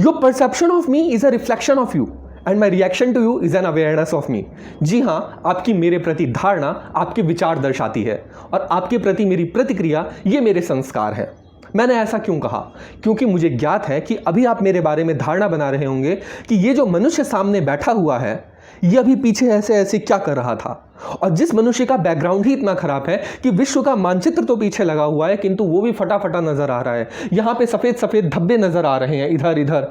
Your perception of me is a reflection of you and my reaction to you is an awareness of me. जी हाँ, आपकी मेरे प्रति धारणा आपके विचार दर्शाती है और आपके प्रति मेरी प्रतिक्रिया ये मेरे संस्कार है। मैंने ऐसा क्यों कहा? क्योंकि मुझे ज्ञात है कि अभी आप मेरे बारे में धारणा बना रहे होंगे कि ये जो मनुष्य सामने बैठा हुआ है ये अभी पीछे ऐसे ऐसे क्या कर रहा था, और जिस मनुष्य का बैकग्राउंड ही इतना खराब है कि विश्व का मानचित्र तो पीछे लगा हुआ है किंतु वो भी फटा फटा नजर आ रहा है। यहाँ पे सफ़ेद सफ़ेद धब्बे नजर आ रहे हैं इधर इधर।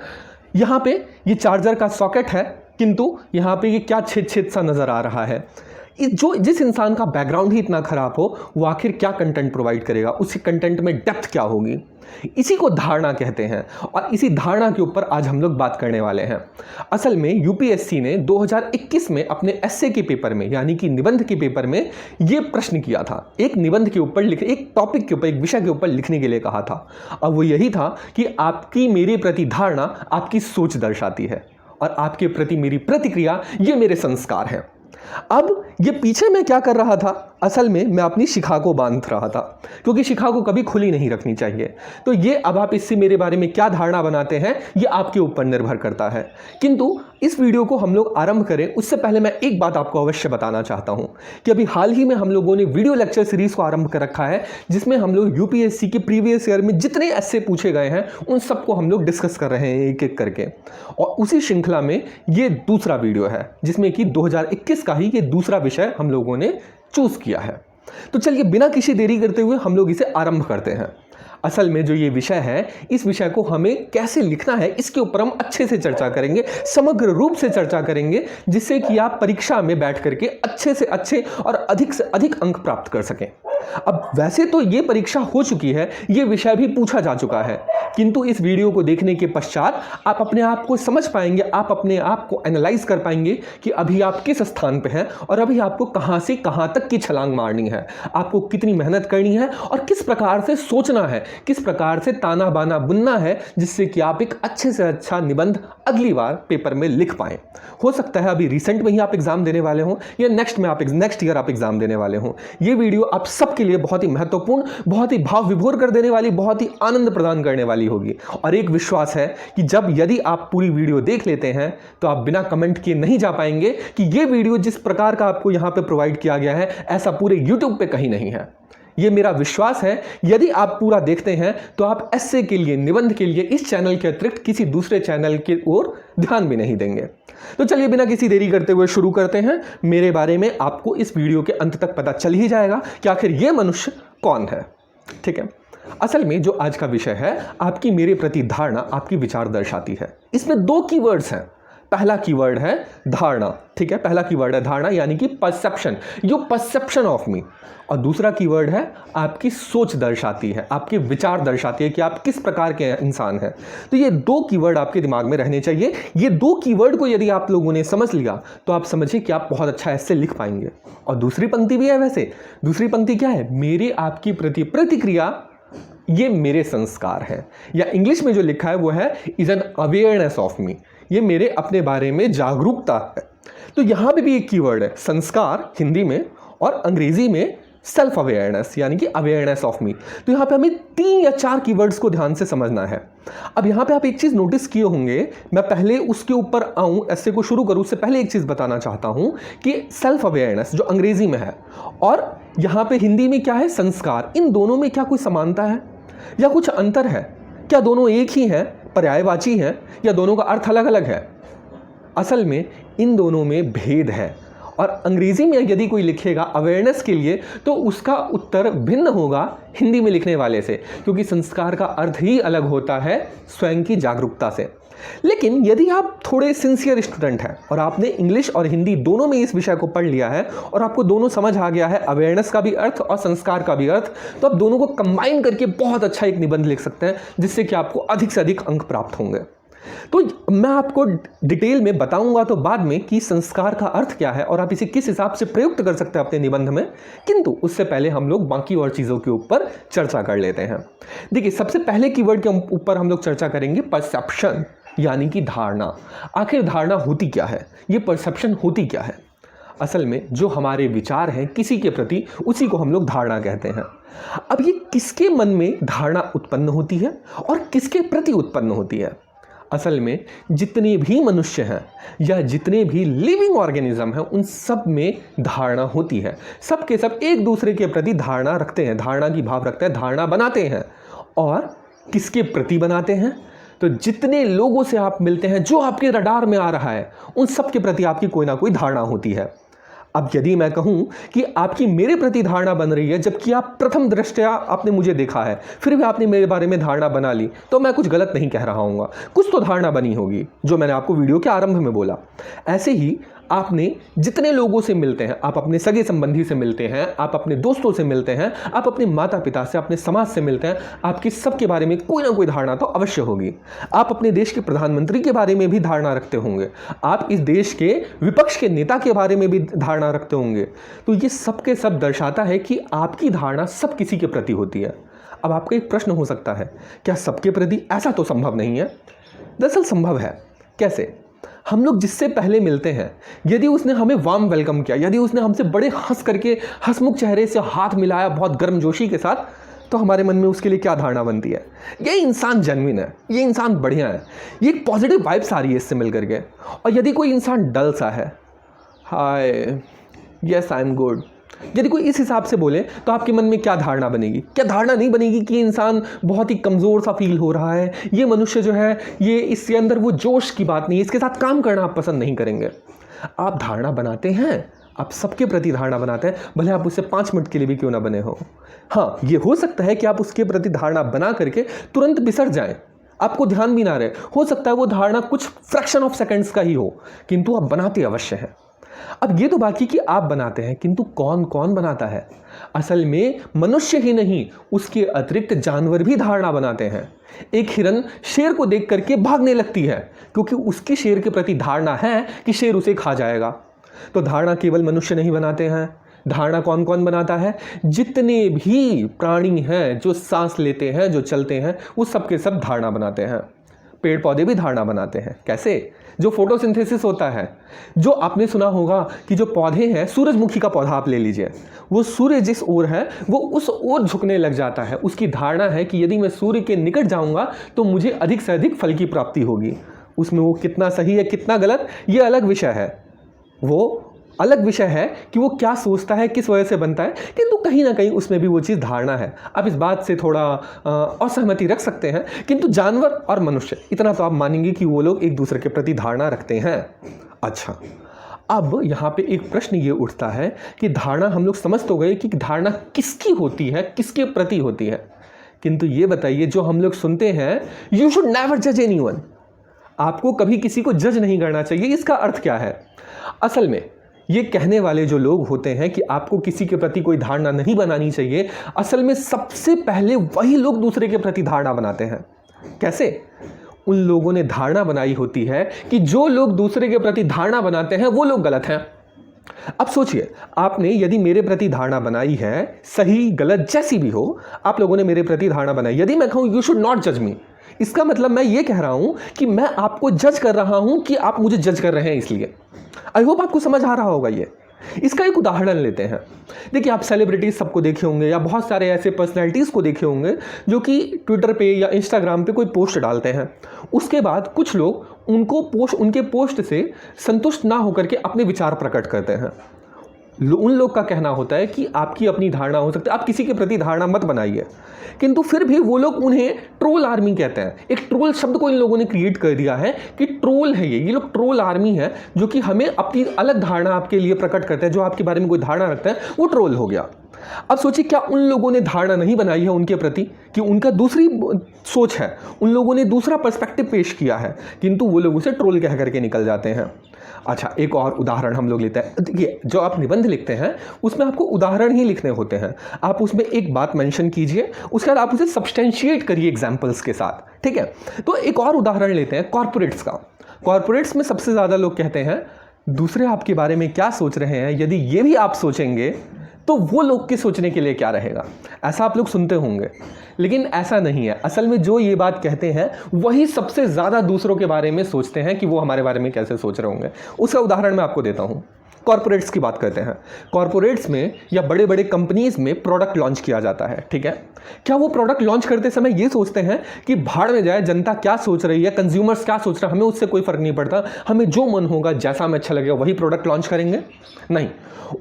यहाँ पे ये चार्जर का सॉकेट है किंतु यहाँ पे ये क्या छेद छेद सा नजर आ रहा है। जिस इंसान का बैकग्राउंड ही इतना खराब हो वो आखिर क्या कंटेंट प्रोवाइड करेगा, उसी कंटेंट में डेप्थ क्या होगी? इसी को धारणा कहते हैं और इसी धारणा के ऊपर आज हम लोग बात करने वाले हैं। असल में यूपीएससी ने 2021 में अपने एसए के पेपर में यानी कि निबंध के पेपर में ये प्रश्न किया था। एक निबंध के ऊपर एक टॉपिक के ऊपर, एक विषय के ऊपर लिखने के लिए कहा था और वो यही था कि आपकी मेरे प्रति धारणा आपकी सोच दर्शाती है और आपके प्रति मेरी प्रतिक्रिया ये मेरे संस्कार हैं। अब ये पीछे मैं क्या कर रहा था? असल में मैं अपनी शिखा को बांध रहा था क्योंकि शिखा को कभी खुली नहीं रखनी चाहिए। तो ये अब आप इससे मेरे बारे में क्या धारणा बनाते हैं ये आपके ऊपर निर्भर करता है। किंतु इस वीडियो को हम लोग आरंभ करें उससे पहले मैं एक बात आपको अवश्य बताना चाहता हूं कि अभी हाल ही में हम लोगों ने वीडियो लेक्चर सीरीज को आरंभ कर रखा है जिसमें हम लोग यूपीएससी के प्रीवियस ईयर में जितने ऐसे पूछे गए हैं उन सबको हम लोग डिस्कस कर रहे हैं एक एक करके। और उसी श्रृंखला में ये दूसरा वीडियो है जिसमें कि 2021 का ही ये दूसरा विषय हम लोगों ने चूज किया है। तो चलिए बिना किसी देरी करते हुए हम लोग इसे आरंभ करते हैं। असल में जो ये विषय है इस विषय को हमें कैसे लिखना है इसके ऊपर हम अच्छे से चर्चा करेंगे, समग्र रूप से चर्चा करेंगे, जिससे कि आप परीक्षा में बैठ करके अच्छे से अच्छे और अधिक से अधिक अंक प्राप्त कर सकें। अब वैसे तो ये परीक्षा हो चुकी है, ये विषय भी पूछा जा चुका है, किंतु इस वीडियो को देखने के पश्चात आप अपने आप को समझ पाएंगे, आप अपने आप को एनालाइज कर पाएंगे कि अभी आप किस स्थान पे हैं और अभी आपको कहां से कहां तक की छलांग मारनी है, आपको कितनी मेहनत करनी है और किस प्रकार से सोचना है, किस प्रकार से ताना बाना बुनना है, जिससे कि आप एक अच्छे से अच्छा निबंध अगली बार पेपर में लिख पाएं। हो सकता है अभी रिसेंट में ही आप एग्जाम देने वाले हों या नेक्स्ट ईयर आप एग्जाम देने वाले हों। ये वीडियो आप सबके लिए बहुत ही महत्वपूर्ण, बहुत ही भाव विभोर कर देने वाली, बहुत ही आनंद प्रदान करने वाली होगी। और एक विश्वास है कि यदि आप पूरी वीडियो देख लेते हैं तो आप बिना कमेंट किए नहीं जा पाएंगे कि ये वीडियो जिस प्रकार का आपको यहां पे प्रोवाइड किया गया है ऐसा पूरे यूट्यूब पे कहीं नहीं है। ये मेरा विश्वास है। यदि आप पूरा देखते हैं तो आप एस्से के लिए, निबंध के लिए इस चैनल के अतिरिक्त किसी दूसरे चैनल की ओर ध्यान भी नहीं देंगे। तो चलिए बिना किसी देरी करते हुए शुरू करते हैं। मेरे बारे में आपको इस वीडियो के अंत तक पता चल ही जाएगा कि आखिर ये मनुष्य कौन है। ठीक है, असल में जो आज का विषय है, आपकी मेरे प्रति धारणा आपकी विचार दर्शाती है। इसमें दो कीवर्ड्स हैं। पहला कीवर्ड है धारणा, ठीक है, पहला कीवर्ड है धारणा यानी कि परसेप्शन, योर परसेप्शन ऑफ मी। और दूसरा कीवर्ड है आपकी सोच दर्शाती है, आपके विचार दर्शाती है कि आप किस प्रकार के इंसान हैं। तो ये दो कीवर्ड आपके दिमाग में रहने चाहिए। ये दो कीवर्ड को यदि आप लोगों ने समझ लिया तो आप समझिए कि आप बहुत अच्छा ऐसे लिख पाएंगे। और दूसरी पंक्ति भी है। वैसे दूसरी पंक्ति क्या है? मेरे आपकी प्रति प्रतिक्रिया ये मेरे संस्कार है, या इंग्लिश में जो लिखा है वो है इज एन अवेयरनेस ऑफ मी, ये मेरे अपने बारे में जागरूकता है। तो यहां पे भी एक कीवर्ड है संस्कार हिंदी में और अंग्रेजी में सेल्फ अवेयरनेस यानी कि अवेयरनेस ऑफ मी। तो यहां पे हमें 3 या 4 कीवर्ड्स को ध्यान से समझना है। अब यहां पे आप एक चीज नोटिस किए होंगे, मैं पहले उसके ऊपर आऊं, ऐसे को शुरू करूं उससे पहले एक चीज बताना चाहता हूं कि सेल्फ अवेयरनेस जो अंग्रेजी में है और यहां पे हिंदी में क्या है संस्कार, इन दोनों में क्या कोई समानता है या कुछ अंतर है? क्या दोनों एक ही हैं, पर्यायवाची हैं, या दोनों का अर्थ अलग अलग है? असल में इन दोनों में भेद है। और अंग्रेजी में यदि कोई लिखेगा अवेयरनेस के लिए तो उसका उत्तर भिन्न होगा हिंदी में लिखने वाले से, क्योंकि संस्कार का अर्थ ही अलग होता है स्वयं की जागरूकता से। लेकिन यदि आप थोड़े सिंसियर स्टूडेंट हैं और आपने इंग्लिश और हिंदी दोनों में इस विषय को पढ़ लिया है और आपको दोनों समझ आ गया है, अवेयरनेस का भी अर्थ और संस्कार का भी अर्थ, तो आप दोनों को कंबाइन करके बहुत अच्छा एक निबंध लिख सकते हैं जिससे कि आपको अधिक से अधिक अंक प्राप्त होंगे। तो मैं आपको डिटेल में बताऊंगा तो बाद में कि संस्कार का अर्थ क्या है और आप इसे किस हिसाब से प्रयुक्त कर सकते हैं अपने निबंध में, किंतु उससे पहले हम लोग बाकी और चीज़ों के ऊपर चर्चा कर लेते हैं। देखिए, सबसे पहले कीवर्ड के ऊपर हम लोग चर्चा करेंगे परसेप्शन यानी कि धारणा। आखिर धारणा होती क्या है, ये परसेप्शन होती क्या है? असल में जो हमारे विचार हैं किसी के प्रति, उसी को हम लोग धारणा कहते हैं। अब ये किसके मन में धारणा उत्पन्न होती है और किसके प्रति उत्पन्न होती है? असल में जितने भी मनुष्य हैं या जितने भी लिविंग ऑर्गेनिज्म हैं उन सब में धारणा होती है। सब के सब एक दूसरे के प्रति धारणा रखते हैं, धारणा की भाव रखते हैं, धारणा बनाते हैं। और किसके प्रति बनाते हैं? तो जितने लोगों से आप मिलते हैं, जो आपके रडार में आ रहा है, उन सब के प्रति आपकी कोई ना कोई धारणा होती है। अब यदि मैं कहूं कि आपकी मेरे प्रति धारणा बन रही है, जबकि आप प्रथम दृष्टया आपने मुझे देखा है, फिर भी आपने मेरे बारे में धारणा बना ली, तो मैं कुछ गलत नहीं कह रहा हूँगा। कुछ तो धारणा बनी होगी, जो मैंने आपको वीडियो के आरंभ में बोला। ऐसे ही आपने जितने लोगों से मिलते हैं, आप अपने सगे संबंधी से मिलते हैं, आप अपने दोस्तों से मिलते हैं, आप अपने माता पिता से, अपने समाज से मिलते हैं, आपकी सबके बारे में कोई ना कोई धारणा तो अवश्य होगी। आप अपने देश के प्रधानमंत्री के बारे में भी धारणा रखते होंगे, आप इस देश के विपक्ष के नेता के बारे में भी धारणा रखते होंगे। तो ये सब के सब दर्शाता है कि आपकी धारणा सब किसी के प्रति होती है। अब आपका एक प्रश्न हो सकता है, क्या सबके प्रति? ऐसा तो संभव नहीं है। दरअसल संभव है। कैसे? हम लोग जिससे पहले मिलते हैं, यदि उसने हमें वार्म वेलकम किया, यदि उसने हमसे बड़े हंस करके हंसमुख चेहरे से हाथ मिलाया बहुत गर्मजोशी के साथ, तो हमारे मन में उसके लिए क्या धारणा बनती है? ये इंसान जेन्युइन है, ये इंसान बढ़िया है, ये एक पॉजिटिव वाइब्स आ रही है इससे मिल करके। और यदि कोई इंसान डल सा है, hi yes I am good, यदि कोई इस हिसाब से बोले, तो आपके मन में क्या धारणा बनेगी? क्या धारणा नहीं बनेगी कि इंसान बहुत ही कमज़ोर सा फील हो रहा है, ये मनुष्य जो है, ये इसके अंदर वो जोश की बात नहीं है, इसके साथ काम करना आप पसंद नहीं करेंगे। आप धारणा बनाते हैं, आप सबके प्रति धारणा बनाते हैं, भले आप उससे 5 मिनट के लिए भी क्यों ना बने हो। हाँ, ये हो सकता है कि आप उसके प्रति धारणा बना करके तुरंत बिसर जाएं, आपको ध्यान भी ना रहे। हो सकता है वो धारणा कुछ फ्रैक्शन ऑफ सेकेंड्स का ही हो, किंतु आप बनाते अवश्य हैं। अब ये तो बाकी कि आप बनाते हैं, किंतु कौन कौन बनाता है? असल में मनुष्य ही नहीं, उसके अतिरिक्त जानवर भी धारणा बनाते हैं। एक हिरन शेर को देख करके भागने लगती है, क्योंकि उसकी शेर के प्रति धारणा है कि शेर उसे खा जाएगा। तो धारणा केवल मनुष्य नहीं बनाते हैं, धारणा कौन कौन बनाता है? जितने भी प्राणी हैं जो सांस लेते हैं, जो चलते हैं, वो सब के सब धारणा बनाते हैं। पेड़ पौधे भी धारणा बनाते हैं। कैसे? जो फोटोसिंथेसिस होता है, जो आपने सुना होगा कि जो पौधे हैं, सूरजमुखी का पौधा आप ले लीजिए, वो सूर्य जिस ओर है वो उस ओर झुकने लग जाता है। उसकी धारणा है कि यदि मैं सूर्य के निकट जाऊंगा तो मुझे अधिक से अधिक फल की प्राप्ति होगी। उसमें वो कितना सही है कितना गलत, ये अलग विषय है। वो अलग विषय है कि वो क्या सोचता है, किस वजह से बनता है, किंतु कहीं ना कहीं उसमें भी वो चीज़ धारणा है। आप इस बात से थोड़ा असहमति रख सकते हैं, किंतु जानवर और मनुष्य, इतना तो आप मानेंगे कि वो लोग एक दूसरे के प्रति धारणा रखते हैं। अच्छा, अब यहाँ पे एक प्रश्न ये उठता है कि धारणा हम लोग समझ तो गए कि धारणा किसकी होती है, किसके प्रति होती है, किंतु ये बताइए, जो हम लोग सुनते हैं यू शुड नेवर जज एनीवन, आपको कभी किसी को जज नहीं करना चाहिए, इसका अर्थ क्या है? असल में ये कहने वाले जो लोग होते हैं कि आपको किसी के प्रति कोई धारणा नहीं बनानी चाहिए, असल में सबसे पहले वही लोग दूसरे के प्रति धारणा बनाते हैं। कैसे? उन लोगों ने धारणा बनाई होती है कि जो लोग दूसरे के प्रति धारणा बनाते हैं वो लोग गलत हैं। अब सोचिए, आपने यदि मेरे प्रति धारणा बनाई है, सही गलत जैसी भी हो, आप लोगों ने मेरे प्रति धारणा बनाई, यदि मैं कहूं यू शुड नॉट जज मी, इसका मतलब मैं ये कह रहा हूं कि मैं आपको जज कर रहा हूं कि आप मुझे जज कर रहे हैं। इसलिए आई होप आपको समझ आ रहा होगा ये। इसका एक उदाहरण लेते हैं। देखिए, आप सेलिब्रिटीज सबको देखे होंगे या बहुत सारे ऐसे पर्सनैलिटीज़ को देखे होंगे जो कि ट्विटर पे या इंस्टाग्राम पे कोई पोस्ट डालते हैं, उसके बाद कुछ लोग उनके पोस्ट से संतुष्ट ना होकर के अपने विचार प्रकट करते हैं। उन लोग का कहना होता है कि आपकी अपनी धारणा हो सकती है, आप किसी के प्रति धारणा मत बनाइए, किंतु फिर भी वो लोग उन्हें ट्रोल आर्मी कहते हैं। एक ट्रोल शब्द को इन लोगों ने क्रिएट कर दिया है कि ट्रोल है ये लोग ट्रोल आर्मी है, जो कि हमें अपनी अलग धारणा आपके लिए प्रकट करते हैं। जो आपके बारे में कोई धारणा रखता है वो ट्रोल हो गया। अब सोचिए, क्या उन लोगों ने धारणा नहीं बनाई है उनके प्रति कि उनका दूसरी सोच है, उन लोगों ने दूसरा पर्सपेक्टिव पेश किया है, किंतु वो लोग उसे ट्रोल कह करके निकल जाते हैं। अच्छा, एक और उदाहरण हम लोग लेते हैं। देखिए, जो आप निबंध लिखते हैं उसमें आपको उदाहरण ही लिखने होते हैं। आप उसमें एक बात मेंशन कीजिए, उसके बाद आप उसे सब्सटेंशिएट करिए एग्जाम्पल्स के साथ, ठीक है? तो एक और उदाहरण लेते हैं कॉर्पोरेट्स का। कॉर्पोरेट्स में सबसे ज़्यादा लोग कहते हैं दूसरे आपके बारे में क्या सोच रहे हैं, यदि ये भी आप सोचेंगे तो वो लोग के सोचने के लिए क्या रहेगा। ऐसा आप लोग सुनते होंगे, लेकिन ऐसा नहीं है। असल में जो ये बात कहते हैं वही सबसे ज़्यादा दूसरों के बारे में सोचते हैं कि वो हमारे बारे में कैसे सोच रहे होंगे। उसका उदाहरण मैं आपको देता हूँ। कॉर्पोरेट्स की बात करते हैं। कॉर्पोरेट्स में या बड़े बड़े कंपनीज में प्रोडक्ट लॉन्च किया जाता है, ठीक है। क्या वो प्रोडक्ट लॉन्च करते समय ये सोचते हैं कि भाड़ में जाए, जनता क्या सोच रही है, कंज्यूमर्स क्या सोच रहे हैं, हमें उससे कोई फर्क नहीं पड़ता, हमें जो मन होगा, जैसा हमें अच्छा लगेगा वही प्रोडक्ट लॉन्च करेंगे? नहीं,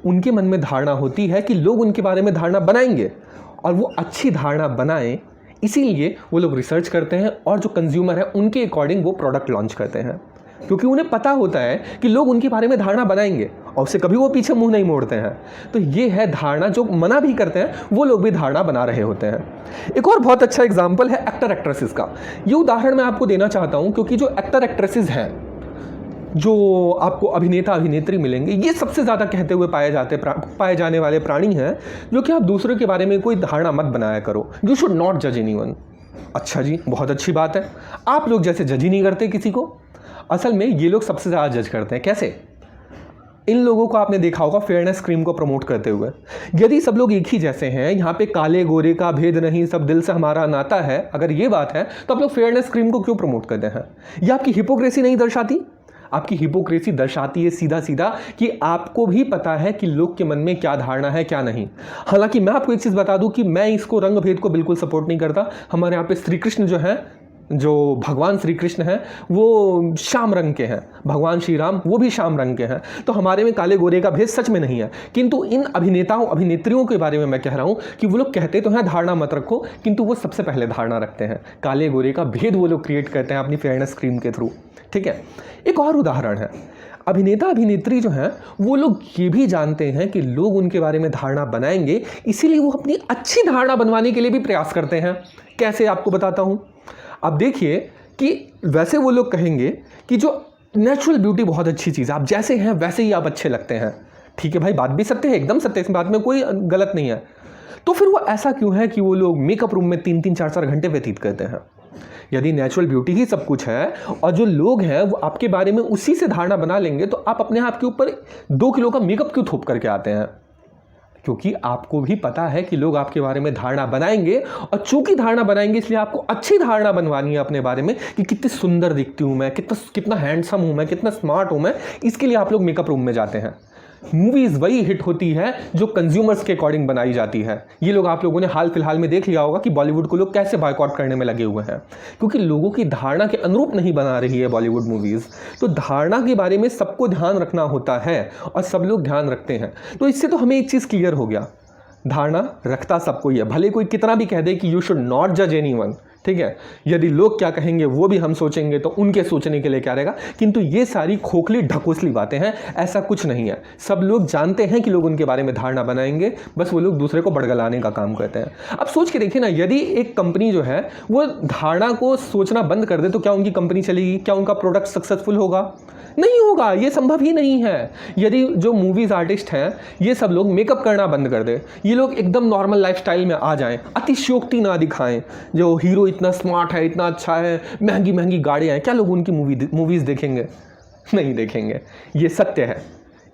उनके मन में धारणा होती है कि लोग उनके बारे में धारणा बनाएंगे और वो अच्छी धारणा बनाएं, इसीलिए वो लोग रिसर्च करते हैं और जो कंज्यूमर है उनके अकॉर्डिंग वो प्रोडक्ट लॉन्च करते हैं, क्योंकि उन्हें पता होता है कि लोग उनके बारे में धारणा बनाएंगे और उससे कभी वो पीछे मुंह नहीं मोड़ते हैं। तो ये है धारणा, जो मना भी करते हैं वो लोग भी धारणा बना रहे होते हैं। एक और बहुत अच्छा एग्जाम्पल है एक्टर एक्ट्रेसेस का। ये उदाहरण मैं आपको देना चाहता हूँ क्योंकि जो एक्टर एक्ट्रेसेस हैं, जो आपको अभिनेता अभिनेत्री मिलेंगे, ये सबसे ज़्यादा कहते हुए पाए जाने वाले प्राणी हैं जो कि आप दूसरों के बारे में कोई धारणा मत बनाया करो। यू शुड नॉट जज एनीवन। अच्छा जी, बहुत अच्छी बात है, आप लोग जैसे जज ही नहीं करते किसी को। असल में ये लोग सबसे ज़्यादा जज करते हैं। कैसे? इन लोगों को आपने देखा होगा फेयरनेस क्रीम को प्रमोट करते हुए। यदि सब लोग एक ही जैसे हैं, यहाँ पे काले गोरे का भेद नहीं, सब दिल से हमारा नाता है, अगर ये बात है तो आप लोग फेयरनेस क्रीम को क्यों प्रमोट करते हैं? ये आपकी हिपोक्रेसी नहीं दर्शाती? आपकी हिपोक्रेसी दर्शाती है सीधा सीधा कि आपको भी पता है कि लोग के मन में क्या धारणा है क्या नहीं। हालांकि मैं आपको एक चीज़ बता दूं कि मैं इसको रंग भेद को बिल्कुल सपोर्ट नहीं करता। हमारे यहाँ पे श्री कृष्ण जो है, जो भगवान श्री कृष्ण हैं, वो श्याम रंग के हैं, भगवान श्री राम वो भी श्याम रंग के हैं। तो हमारे में काले गोरे का भेद सच में नहीं है। किंतु इन अभिनेताओं अभिनेत्रियों के बारे में मैं कह रहा हूँ कि वो लोग कहते तो हैं धारणा मत रखो, किंतु वो सबसे पहले धारणा रखते हैं। काले गोरे का भेद वो लोग क्रिएट करते हैं अपनी फेयरनेस क्रीम के थ्रू, ठीक है। एक और उदाहरण है, अभिनेता अभिनेत्री जो हैं वो लोग ये भी जानते हैं कि लोग उनके बारे में धारणा बनाएंगे, इसीलिए वो अपनी अच्छी धारणा बनवाने के लिए भी प्रयास करते हैं। कैसे, आपको बताता हूँ। अब देखिए कि वैसे वो लोग कहेंगे कि जो नेचुरल ब्यूटी बहुत अच्छी चीज़ है, आप जैसे हैं वैसे ही आप अच्छे लगते हैं। ठीक है भाई, बात भी सत्य है, एकदम सत्य, इस बात में कोई गलत नहीं है। तो फिर वो ऐसा क्यों है कि वो लोग मेकअप रूम में 3-3, 4-4 घंटे व्यतीत करते हैं? यदि नेचुरल ब्यूटी ही सब कुछ है और जो लोग हैं वो आपके बारे में उसी से धारणा बना लेंगे, तो आप अपने आप के ऊपर 2 किलो का मेकअप क्यों थोप करके आते हैं? क्योंकि आपको भी पता है कि लोग आपके बारे में धारणा बनाएंगे, और चूंकि धारणा बनाएंगे इसलिए आपको अच्छी धारणा बनवानी है अपने बारे में कि कितनी सुंदर दिखती हूँ मैं, कितना हैंडसम हूँ मैं, कितना स्मार्ट हूँ मैं। इसके लिए आप लोग मेकअप रूम में जाते हैं। मूवीज़ वही हिट होती है जो कंज्यूमर्स के अकॉर्डिंग बनाई जाती है। ये लोग आप लोगों ने हाल फिलहाल में देख लिया होगा कि बॉलीवुड को लोग कैसे बॉयकॉट करने में लगे हुए हैं, क्योंकि लोगों की धारणा के अनुरूप नहीं बना रही है बॉलीवुड मूवीज़। तो धारणा के बारे में सबको ध्यान रखना होता है और सब लोग ध्यान रखते हैं। तो इससे तो हमें एक चीज़ क्लियर हो गया, धारणा रखता सबको ही है, भले कोई कितना भी कह दे कि यू शुड नॉट जज एनीवन, ठीक है। यदि लोग क्या कहेंगे वो भी हम सोचेंगे तो उनके सोचने के लिए क्या रहेगा। किंतु ये सारी खोखली ढकोसली बातें हैं, ऐसा कुछ नहीं है। सब लोग जानते हैं कि लोग उनके बारे में धारणा बनाएंगे, बस वो लोग दूसरे को बड़गलाने का काम करते हैं। अब सोच के देखिए ना, यदि एक कंपनी जो है वो धारणा को सोचना बंद कर दे तो क्या उनकी कंपनी चलेगी? क्या उनका प्रोडक्ट सक्सेसफुल होगा? नहीं होगा, ये संभव ही नहीं है। यदि जो मूवीज़ आर्टिस्ट हैं ये सब लोग मेकअप करना बंद कर दे, ये लोग एकदम नॉर्मल लाइफस्टाइल में आ जाएं, अतिशयोक्ति ना दिखाएं, जो हीरो इतना स्मार्ट है, इतना अच्छा है, महंगी महंगी गाड़ियाँ हैं, क्या लोग उनकी मूवीज़ देखेंगे? नहीं देखेंगे। ये सत्य है।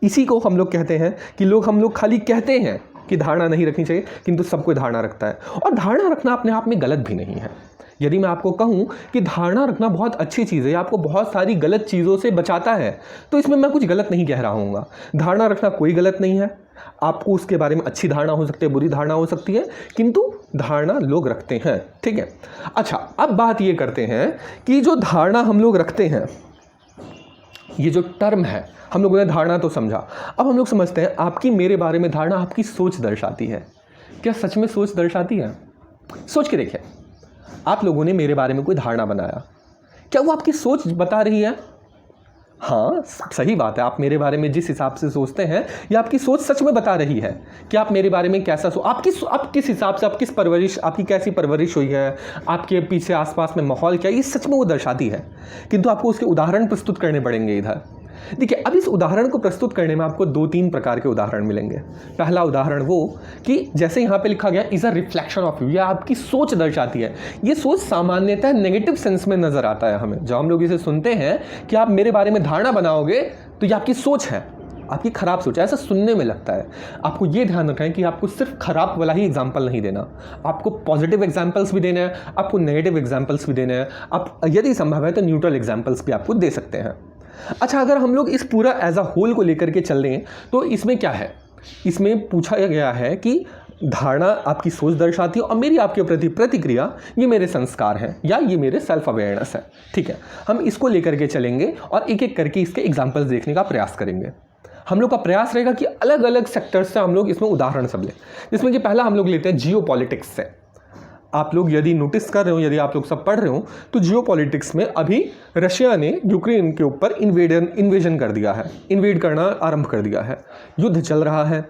इसी को हम लोग कहते हैं कि हम लोग खाली कहते हैं कि धारणा नहीं रखनी चाहिए, किंतु सबको धारणा रखता है। और धारणा रखना अपने आप में गलत भी नहीं है। यदि मैं आपको कहूं कि धारणा रखना बहुत अच्छी चीज़ है, आपको बहुत सारी गलत चीज़ों से बचाता है, तो इसमें मैं कुछ गलत नहीं कह रहा हूँगा। धारणा रखना कोई गलत नहीं है। आपको उसके बारे में अच्छी धारणा हो सकती है, बुरी धारणा हो सकती है, किंतु धारणा लोग रखते हैं, ठीक है। अच्छा, अब बात ये करते हैं कि जो धारणा हम लोग रखते हैं, ये जो टर्म है, हम लोगों ने धारणा तो समझा, अब हम लोग समझते हैं आपकी मेरे बारे में धारणा आपकी सोच दर्शाती है। क्या सच में सोच दर्शाती है? सोच के देखिए, आप लोगों ने मेरे बारे में कोई धारणा बनाया, क्या वो आपकी सोच बता रही है? हाँ, सही बात है। आप मेरे बारे में जिस हिसाब से सोचते हैं ये आपकी सोच सच में बता रही है कि आप मेरे बारे में कैसा आप किस हिसाब से, आपकी कैसी परवरिश हुई है, आपके पीछे आसपास में माहौल क्या है, ये सच में वो दर्शाती है। किंतु आपको उसके उदाहरण प्रस्तुत करने पड़ेंगे इधर। देखिए, अब इस उदाहरण को प्रस्तुत करने में आपको 2-3 प्रकार के उदाहरण मिलेंगे। पहला उदाहरण वो कि जैसे यहाँ पे लिखा गया is a reflection of you, या आपकी सोच दर्शाती है। ये सोच सामान्यतः नेगेटिव सेंस में नज़र आता है हमें। जब हम लोग इसे सुनते हैं कि आप मेरे बारे में धारणा बनाओगे, तो ये आपकी सोच है, आपकी खराब सोच है, ऐसा सुनने में लगता है। आपको ये ध्यान रखना है कि आपको सिर्फ खराब वाला ही एग्जाम्पल नहीं देना, आपको पॉजिटिव एग्जाम्पल्स भी देना है, आपको नेगेटिव एग्जाम्पल्स भी देने हैं। आप यदि संभव है तो न्यूट्रल एग्जाम्पल्स भी आपको दे सकते हैं। अच्छा, अगर हम लोग इस पूरा एज अ होल को लेकर के चल रहे हैं तो इसमें क्या है, इसमें पूछा गया है कि धारणा आपकी सोच दर्शाती है और मेरी आपके प्रति प्रतिक्रिया ये मेरे संस्कार हैं या ये मेरे सेल्फ अवेयरनेस है। ठीक है, हम इसको लेकर के चलेंगे और एक एक करके इसके एग्जाम्पल्स देखने का प्रयास करेंगे। हम लोग का प्रयास रहेगा कि अलग अलग सेक्टर्स से हम लोग इसमें उदाहरण सब लें, जिसमें कि पहला हम लोग लेते हैं जियो पॉलिटिक्स से। आप लोग यदि नोटिस कर रहे हो, यदि आप लोग सब पढ़ रहे हो, तो जियो पॉलिटिक्स में अभी रशिया ने यूक्रेन के ऊपर इन्वेजन कर दिया है, इन्वेड करना आरंभ कर दिया है, युद्ध चल रहा है।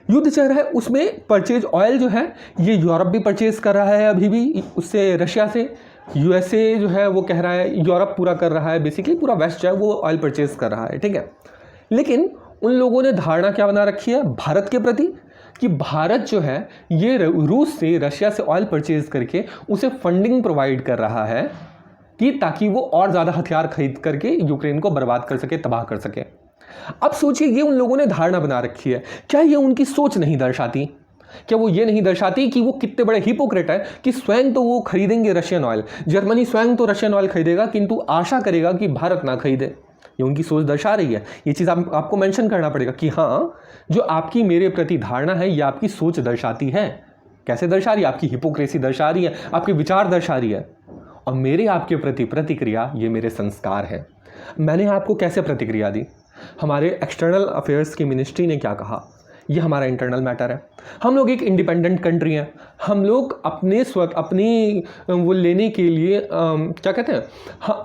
युद्ध चल रहा है, उसमें परचेज ऑयल जो है ये यूरोप भी परचेज कर रहा है अभी भी उससे, रशिया से। यूएसए जो है वो कह रहा है यूरोप पूरा कर रहा है, बेसिकली पूरा वेस्ट जो है वो ऑयल परचेज कर रहा है। ठीक है, लेकिन उन लोगों ने धारणा क्या बना रखी है भारत के प्रति कि भारत जो है ये रूस से, रशिया से ऑयल परचेज करके उसे फंडिंग प्रोवाइड कर रहा है कि ताकि वो और ज़्यादा हथियार खरीद करके यूक्रेन को बर्बाद कर सके, तबाह कर सके। अब सोचिए, ये उन लोगों ने धारणा बना रखी है, क्या ये उनकी सोच नहीं दर्शाती? क्या वो ये नहीं दर्शाती कि वो कितने बड़े हिपोक्रेट है कि स्वयं तो वो खरीदेंगे रशियन ऑयल, जर्मनी स्वयं तो रशियन ऑयल खरीदेगा किंतु आशा करेगा कि भारत ना खरीदे? ये उनकी सोच दर्शा रही है। ये चीज़ आपको मेंशन करना पड़ेगा कि हाँ, जो आपकी मेरे प्रति धारणा है ये आपकी सोच दर्शाती है। कैसे दर्शा रही है? आपकी हिपोक्रेसी दर्शा रही है, आपके विचार दर्शा रही है। और मेरे आपके प्रति प्रतिक्रिया ये मेरे संस्कार है। मैंने आपको कैसे प्रतिक्रिया दी? हमारे एक्सटर्नल अफेयर्स की मिनिस्ट्री ने क्या कहा? ये हमारा इंटरनल मैटर है। हम लोग एक इंडिपेंडेंट कंट्री हैं, हम लोग अपनी वो लेने के लिए क्या कहते हैं,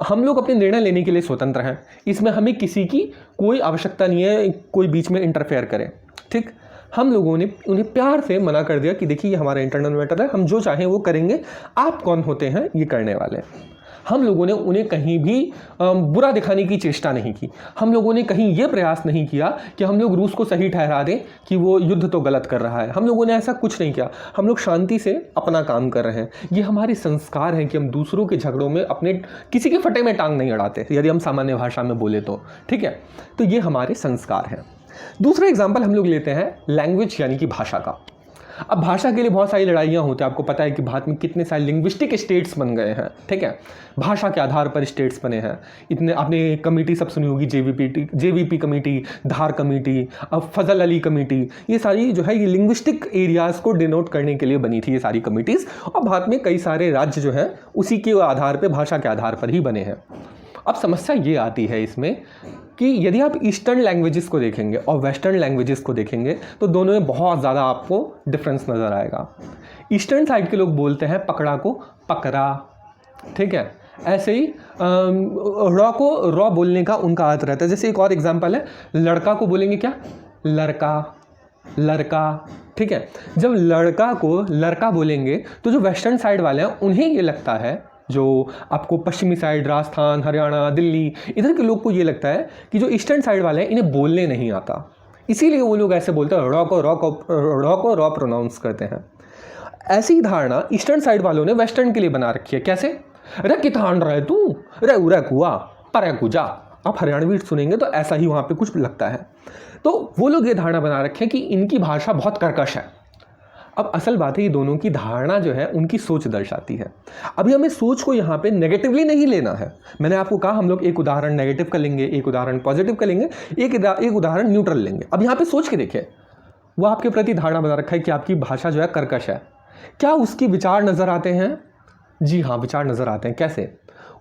हम लोग अपने निर्णय लेने के लिए स्वतंत्र हैं। इसमें हमें किसी की कोई आवश्यकता नहीं है कोई बीच में इंटरफेयर करे। ठीक, हम लोगों ने उन्हें प्यार से मना कर दिया कि देखिए ये हमारा इंटरनल मैटर है, हम जो चाहें वो करेंगे, आप कौन होते हैं ये करने वाले। हम लोगों ने उन्हें कहीं भी बुरा दिखाने की चेष्टा नहीं की। हम लोगों ने कहीं ये प्रयास नहीं किया कि हम लोग रूस को सही ठहरा दें कि वो युद्ध तो गलत कर रहा है। हम लोगों ने ऐसा कुछ नहीं किया। हम लोग शांति से अपना काम कर रहे हैं। ये हमारे संस्कार हैं कि हम दूसरों के झगड़ों में अपने किसी के फटे में टांग नहीं अड़ाते, यदि हम सामान्य भाषा में बोले तो। ठीक है, तो ये हमारे संस्कार हैं। दूसरा एग्जाम्पल हम लोग लेते हैं लैंग्वेज यानी कि भाषा का। अब भाषा के लिए बहुत सारी लड़ाइयाँ होती हैं। आपको पता है कि भारत में कितने सारे लिंग्विस्टिक स्टेट्स बन गए हैं। ठीक है, भाषा के आधार पर स्टेट्स बने हैं। इतने आपने कमेटी सब सुनी होगी, जेवीपी कमेटी, धार कमेटी, अब फजल अली कमेटी, ये सारी जो है ये लिंग्विस्टिक एरियाज़ को डिनोट करने के लिए बनी थी ये सारी कमेटीज़। और भारत में कई सारे राज्य जो हैं उसी के आधार पर, भाषा के आधार पर ही बने हैं। अब समस्या ये आती है इसमें कि यदि आप ईस्टर्न लैंग्वेजेस को देखेंगे और वेस्टर्न लैंग्वेजेस को देखेंगे तो दोनों में बहुत ज़्यादा आपको डिफरेंस नज़र आएगा। ईस्टर्न साइड के लोग बोलते हैं पकड़ा को पकड़ा। ठीक है, ऐसे ही रॉ को रॉ बोलने का उनका अर्थ रहता है। जैसे एक और एग्जांपल है, लड़का को बोलेंगे क्या? लड़का, लड़का। ठीक है, जब लड़का को लड़का बोलेंगे तो जो वेस्टर्न साइड वाले हैं उन्हें ये लगता है, जो आपको पश्चिमी साइड राजस्थान, हरियाणा, दिल्ली, इधर के लोग को ये लगता है कि जो ईस्टर्न साइड वाले हैं इन्हें बोलने नहीं आता, इसीलिए वो लोग ऐसे बोलते हैं, रॉ को रॉ प्रोनाउंस करते हैं। ऐसी ही धारणा ईस्टर्न साइड वालों ने वेस्टर्न के लिए बना रखी है। कैसे? रे कितान रहे तू, रे उरे कुआ पर कुजा। आप हरियाणवी सुनेंगे तो ऐसा ही वहाँ पे कुछ लगता है। तो वो लोग ये धारणा बना रखे हैं कि इनकी भाषा बहुत कर्कश है। अब असल बात है, ये दोनों की धारणा जो है उनकी सोच दर्शाती है। अभी हमें सोच को यहाँ पे नेगेटिवली नहीं लेना है। मैंने आपको कहा हम लोग एक उदाहरण नेगेटिव का लेंगे, एक उदाहरण पॉजिटिव का लेंगे, एक उदाहरण न्यूट्रल लेंगे। अब यहाँ पे सोच के देखिए, वो आपके प्रति धारणा बना रखा है कि आपकी भाषा जो है कर्कश है। क्या उसके विचार नज़र आते हैं? जी हाँ, विचार नज़र आते हैं। कैसे?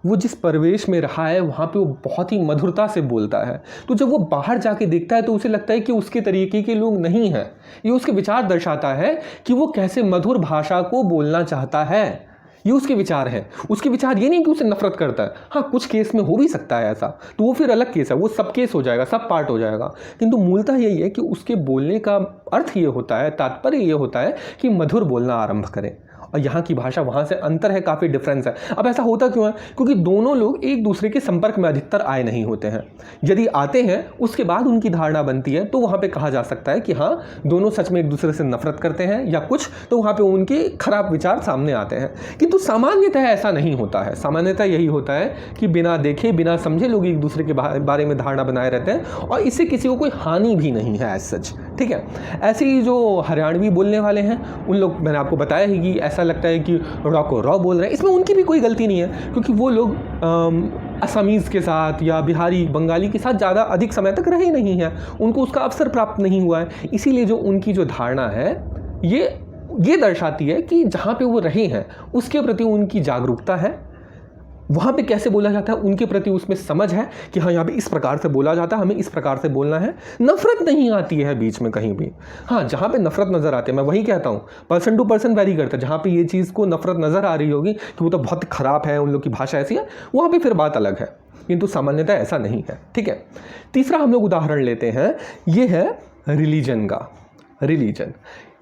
वो जिस परिवेश में रहा है वहाँ पे वो बहुत ही मधुरता से बोलता है, तो जब वो बाहर जाके देखता है तो उसे लगता है कि उसके तरीके के लोग नहीं हैं। ये उसके विचार दर्शाता है कि वो कैसे मधुर भाषा को बोलना चाहता है। ये उसके विचार है। उसके विचार ये नहीं कि उसे नफरत करता है। हाँ, कुछ केस में हो भी सकता है ऐसा, तो वो फिर अलग केस है, वो सब केस हो जाएगा, सब पार्ट हो जाएगा। किंतु मूलतः यही है कि उसके बोलने का अर्थ ये होता है, तात्पर्य ये होता है कि मधुर बोलना आरंभ करें। और यहाँ की भाषा वहाँ से अंतर है, काफ़ी डिफरेंस है। अब ऐसा होता क्यों है? क्योंकि दोनों लोग एक दूसरे के संपर्क में अधिकतर आए नहीं होते हैं। यदि आते हैं उसके बाद उनकी धारणा बनती है तो वहाँ पे कहा जा सकता है कि हाँ, दोनों सच में एक दूसरे से नफरत करते हैं या कुछ, तो वहाँ पे उनके खराब विचार सामने आते हैं। किंतु सामान्यतः ऐसा नहीं होता है। सामान्यतः यही होता है कि बिना देखे बिना समझे लोग एक दूसरे के बारे में धारणा बनाए रहते हैं और इससे किसी को कोई हानि भी नहीं है एज सच। ठीक है, ऐसे ही जो हरियाणवी बोलने वाले हैं उन लोग, मैंने आपको बताया ही कि ऐसा लगता है कि रॉ को रॉ बोल रहे हैं। इसमें उनकी भी कोई गलती नहीं है, क्योंकि वो लोग असमीज़ के साथ या बिहारी बंगाली के साथ ज़्यादा अधिक समय तक रहे नहीं हैं, उनको उसका अवसर प्राप्त नहीं हुआ है। इसीलिए जो उनकी जो धारणा है ये दर्शाती है कि जहाँ पे वो रहे हैं उसके प्रति उनकी जागरूकता है, वहाँ पे कैसे बोला जाता है उनके प्रति उसमें समझ है कि हाँ यहाँ पे इस प्रकार से बोला जाता है, हमें इस प्रकार से बोलना है। नफरत नहीं आती है बीच में कहीं भी। हाँ, जहाँ पे नफरत नज़र आती है, मैं वही कहता हूँ, पर्सन टू पर्सन वैरी करता है। जहाँ पे ये चीज़ को नफरत नज़र आ रही होगी कि वो तो बहुत ख़राब है, उन लोग की भाषा ऐसी है, वहाँ पर फिर बात अलग है, किंतु सामान्यतः ऐसा नहीं है। ठीक है, तीसरा हम लोग उदाहरण लेते हैं, ये है रिलीजन का। रिलीजन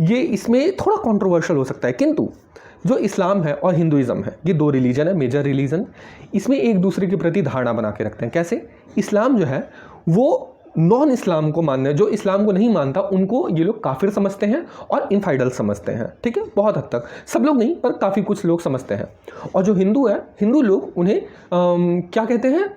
ये इसमें थोड़ा कंट्रोवर्शियल हो सकता है, किंतु जो इस्लाम है और हिंदुइज़्म है, ये दो रिलीजन है, मेजर रिलीजन, इसमें एक दूसरे के प्रति धारणा बना के रखते हैं। कैसे? इस्लाम जो है वो नॉन इस्लाम को मानने, जो इस्लाम को नहीं मानता उनको ये लोग काफिर समझते हैं और इनफाइडल समझते हैं। ठीक है, बहुत हद तक, सब लोग नहीं पर काफ़ी कुछ लोग समझते हैं। और जो हिंदू है, हिंदू लोग उन्हें क्या कहते हैं,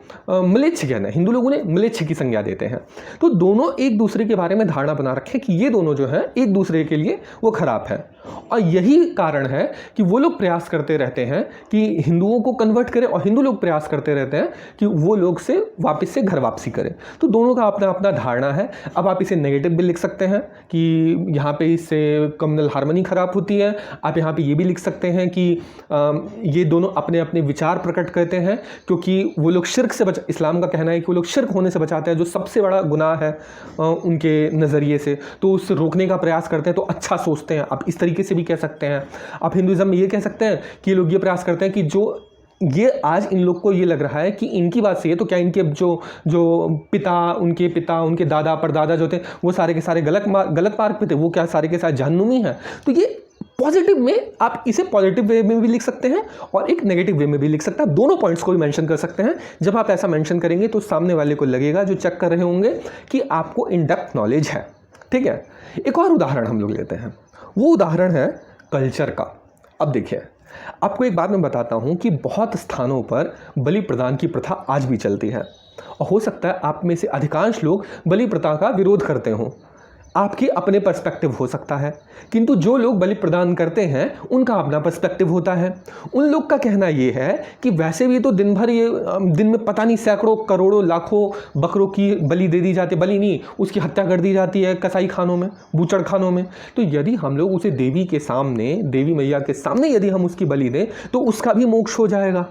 म्लेच्छ कहते हैं, हिंदू लोग उन्हें म्लेच्छ की संज्ञा देते हैं। तो दोनों एक दूसरे के बारे में धारणा बना रखे कि ये दोनों जो है एक दूसरे के लिए वो खराब है। और यही कारण है कि वो लोग प्रयास करते रहते हैं कि हिंदुओं को कन्वर्ट करें, और हिंदू लोग प्रयास करते रहते हैं कि वो लोग से वापस से घर वापसी करें। तो दोनों का अपना अपना धारणा है। अब आप इसे नेगेटिव भी लिख सकते हैं कि यहाँ पे इससे कम्युनल हार्मनी खराब होती है। आप यहाँ पे ये भी लिख सकते हैं कि ये दोनों अपने अपने विचार प्रकट करते हैं, क्योंकि वो लोग शिर्क से इस्लाम का कहना है कि वो लोग शिर्क होने से बचाते हैं, जो सबसे बड़ा गुनाह है उनके नज़रिए से, तो उससे रोकने का प्रयास करते हैं, तो अच्छा सोचते हैं। आप इस तरीके से भी कह सकते हैं। आप हिंदुइज्म में ये कह सकते हैं कि लोग ये प्रयास करते हैं कि जो ये आज इन लोग को ये लग रहा है कि इनकी बात सही है, तो क्या इनके जो पिता उनके दादा परदादा जो थे वो सारे के सारे गलत मार्ग पे थे, वो क्या सारे के सारे जहन्नुमी हैं? तो ये पॉजिटिव में, आप इसे पॉजिटिव वे में भी लिख सकते हैं और एक नेगेटिव वे में भी लिख सकते हैं। दोनों पॉइंट्स को भी मेंशन कर सकते हैं। जब आप ऐसा मेंशन करेंगे तो सामने वाले को लगेगा, जो चेक कर रहे होंगे, कि आपको इन डेप्थ नॉलेज है। ठीक है, एक और उदाहरण हम लोग लेते हैं, वो उदाहरण है कल्चर का। अब देखिए, आपको एक बात मैं बताता हूं कि बहुत स्थानों पर बलि प्रदान की प्रथा आज भी चलती है, और हो सकता है आप में से अधिकांश लोग बलि प्रथा का विरोध करते हों। आपके अपने पर्सपेक्टिव हो सकता है, किंतु जो लोग बलि प्रदान करते हैं उनका अपना पर्सपेक्टिव होता है। उन लोग का कहना ये है कि वैसे भी तो दिन में पता नहीं सैकड़ों करोड़ों लाखों बकरों की बलि दे दी जाती है, बलि नहीं, उसकी हत्या कर दी जाती है कसाई खानों में, बूचड़ खानों में। तो यदि हम लोग उसे देवी के सामने, देवी मैया के सामने यदि हम उसकी बलि दें तो उसका भी मोक्ष हो जाएगा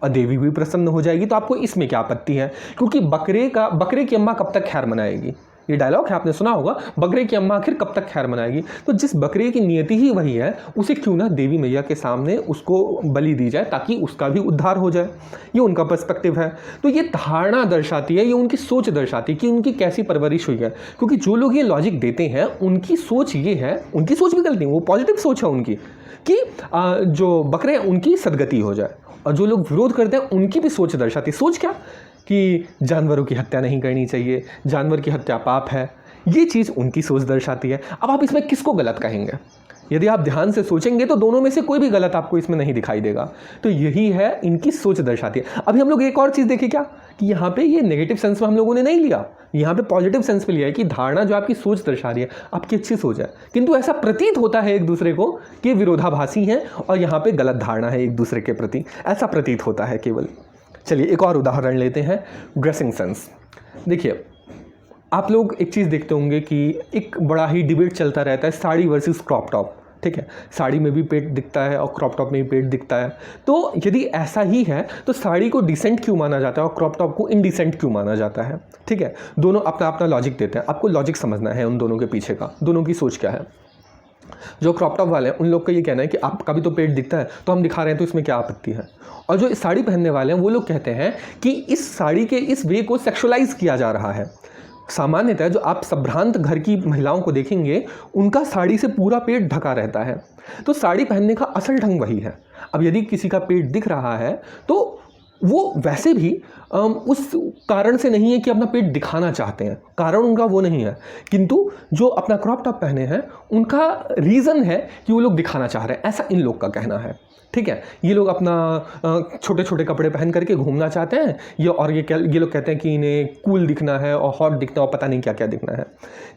और देवी भी प्रसन्न हो जाएगी। तो आपको इसमें क्या आपत्ति है? क्योंकि बकरे की अम्मा कब तक खैर मनाएगी? ये डायलॉग है, आपने सुना होगा, बकरे की अम्मा आखिर कब तक खैर मनाएगी। तो जिस बकरे की नियति ही वही है, उसे क्यों ना देवी मैया के सामने उसको बलि दी जाए, ताकि उसका भी उद्धार हो जाए। ये उनका पर्सपेक्टिव है। तो ये धारणा दर्शाती है, ये उनकी सोच दर्शाती है कि उनकी कैसी परवरिश हुई है। क्योंकि जो लोग ये लॉजिक देते हैं उनकी सोच ये है, उनकी सोच भी गलती है, वो पॉजिटिव सोच है उनकी कि जो बकरे हैं उनकी सदगति हो जाए। और जो लोग विरोध करते हैं उनकी भी सोच दर्शाती है। सोच क्या? कि जानवरों की हत्या नहीं करनी चाहिए, जानवर की हत्या पाप है। ये चीज़ उनकी सोच दर्शाती है। अब आप इसमें किसको गलत कहेंगे? यदि आप ध्यान से सोचेंगे तो दोनों में से कोई भी गलत आपको इसमें नहीं दिखाई देगा। तो यही है, इनकी सोच दर्शाती है। अभी हम लोग एक और चीज़ देखें क्या, कि यहाँ पे ये नेगेटिव सेंस में हम लोगों ने नहीं लिया, यहाँ पे पॉजिटिव सेंस में लिया है कि धारणा जो आपकी सोच दर्शा रही है, आपकी अच्छी सोच है, किंतु ऐसा प्रतीत होता है एक दूसरे को कि विरोधाभासी हैं और यहाँ पे गलत धारणा है एक दूसरे के प्रति, ऐसा प्रतीत होता है केवल। चलिए एक और उदाहरण लेते हैं, ड्रेसिंग सेंस। देखिए, आप लोग एक चीज़ देखते होंगे कि एक बड़ा ही डिबेट चलता रहता है, साड़ी वर्सेस क्रॉप टॉप। ठीक है, साड़ी में भी पेट दिखता है और क्रॉप टॉप में भी पेट दिखता है। तो यदि ऐसा ही है तो साड़ी को डिसेंट क्यों माना जाता है और क्रॉप टॉप को इनडिसेंट क्यों माना जाता है? ठीक है, दोनों अपना अपना लॉजिक देते हैं। आपको लॉजिक समझना है उन दोनों के पीछे का, दोनों की सोच क्या है। जो क्रॉप टॉप वाले हैं उन लोग का ये कहना है कि आपका भी तो पेट दिखता है, तो हम दिखा रहे हैं, तो इसमें क्या आपत्ति है। और जो इस साड़ी पहनने वाले हैं वो लोग कहते हैं कि इस साड़ी के इस वे को सेक्सुअलाइज किया जा रहा है। सामान्यतः जो आप संभ्रांत घर की महिलाओं को देखेंगे उनका साड़ी से पूरा पेट ढका रहता है, तो साड़ी पहनने का असल ढंग वही है। अब यदि किसी का पेट दिख रहा है तो वो वैसे भी उस कारण से नहीं है कि अपना पेट दिखाना चाहते हैं, कारण उनका वो नहीं है, किंतु जो अपना क्रॉप टॉप पहने हैं उनका रीज़न है कि वो लोग दिखाना चाह रहे हैं, ऐसा इन लोग का कहना है। ठीक है, ये लोग अपना छोटे छोटे कपड़े पहन करके घूमना चाहते हैं, ये लोग कहते हैं कि इन्हें कूल दिखना है और हॉट दिखना और पता नहीं क्या क्या दिखना है,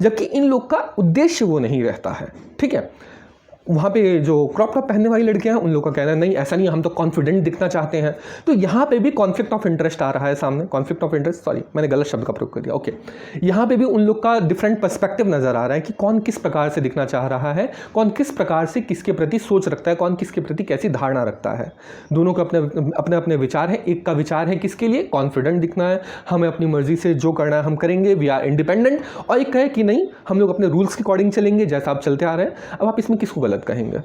जबकि इन लोग का उद्देश्य वो नहीं रहता है। ठीक है, वहाँ पे जो क्रॉप टॉप पहनने वाली लड़कियां हैं उन लोगों का कहना है नहीं ऐसा नहीं, हम तो कॉन्फिडेंट दिखना चाहते हैं। तो यहाँ पे भी कॉन्फ्लिक्ट ऑफ इंटरेस्ट आ रहा है सामने, कॉन्फ्लिक्ट ऑफ इंटरेस्ट, सॉरी मैंने गलत शब्द का प्रयोग कर दिया, ओके। यहाँ पे भी उन लोग का डिफरेंट पर्सपेक्टिव नजर आ रहा है कि कौन किस प्रकार से दिखना चाह रहा है, कौन किस प्रकार से किसके प्रति सोच रखता है, कौन किसके प्रति कैसी धारणा रखता है। दोनों के अपने अपने विचार है। एक का विचार है किसके लिए, कॉन्फिडेंट दिखना है, हमें अपनी मर्जी से जो करना है हम करेंगे, वी आर इंडिपेंडेंट। और एक कहे कि नहीं, हम लोग अपने रूल्स के अकॉर्डिंग चलेंगे जैसा आप चलते आ रहे हैं। अब आप इसमें किसको गलत कहेंगे?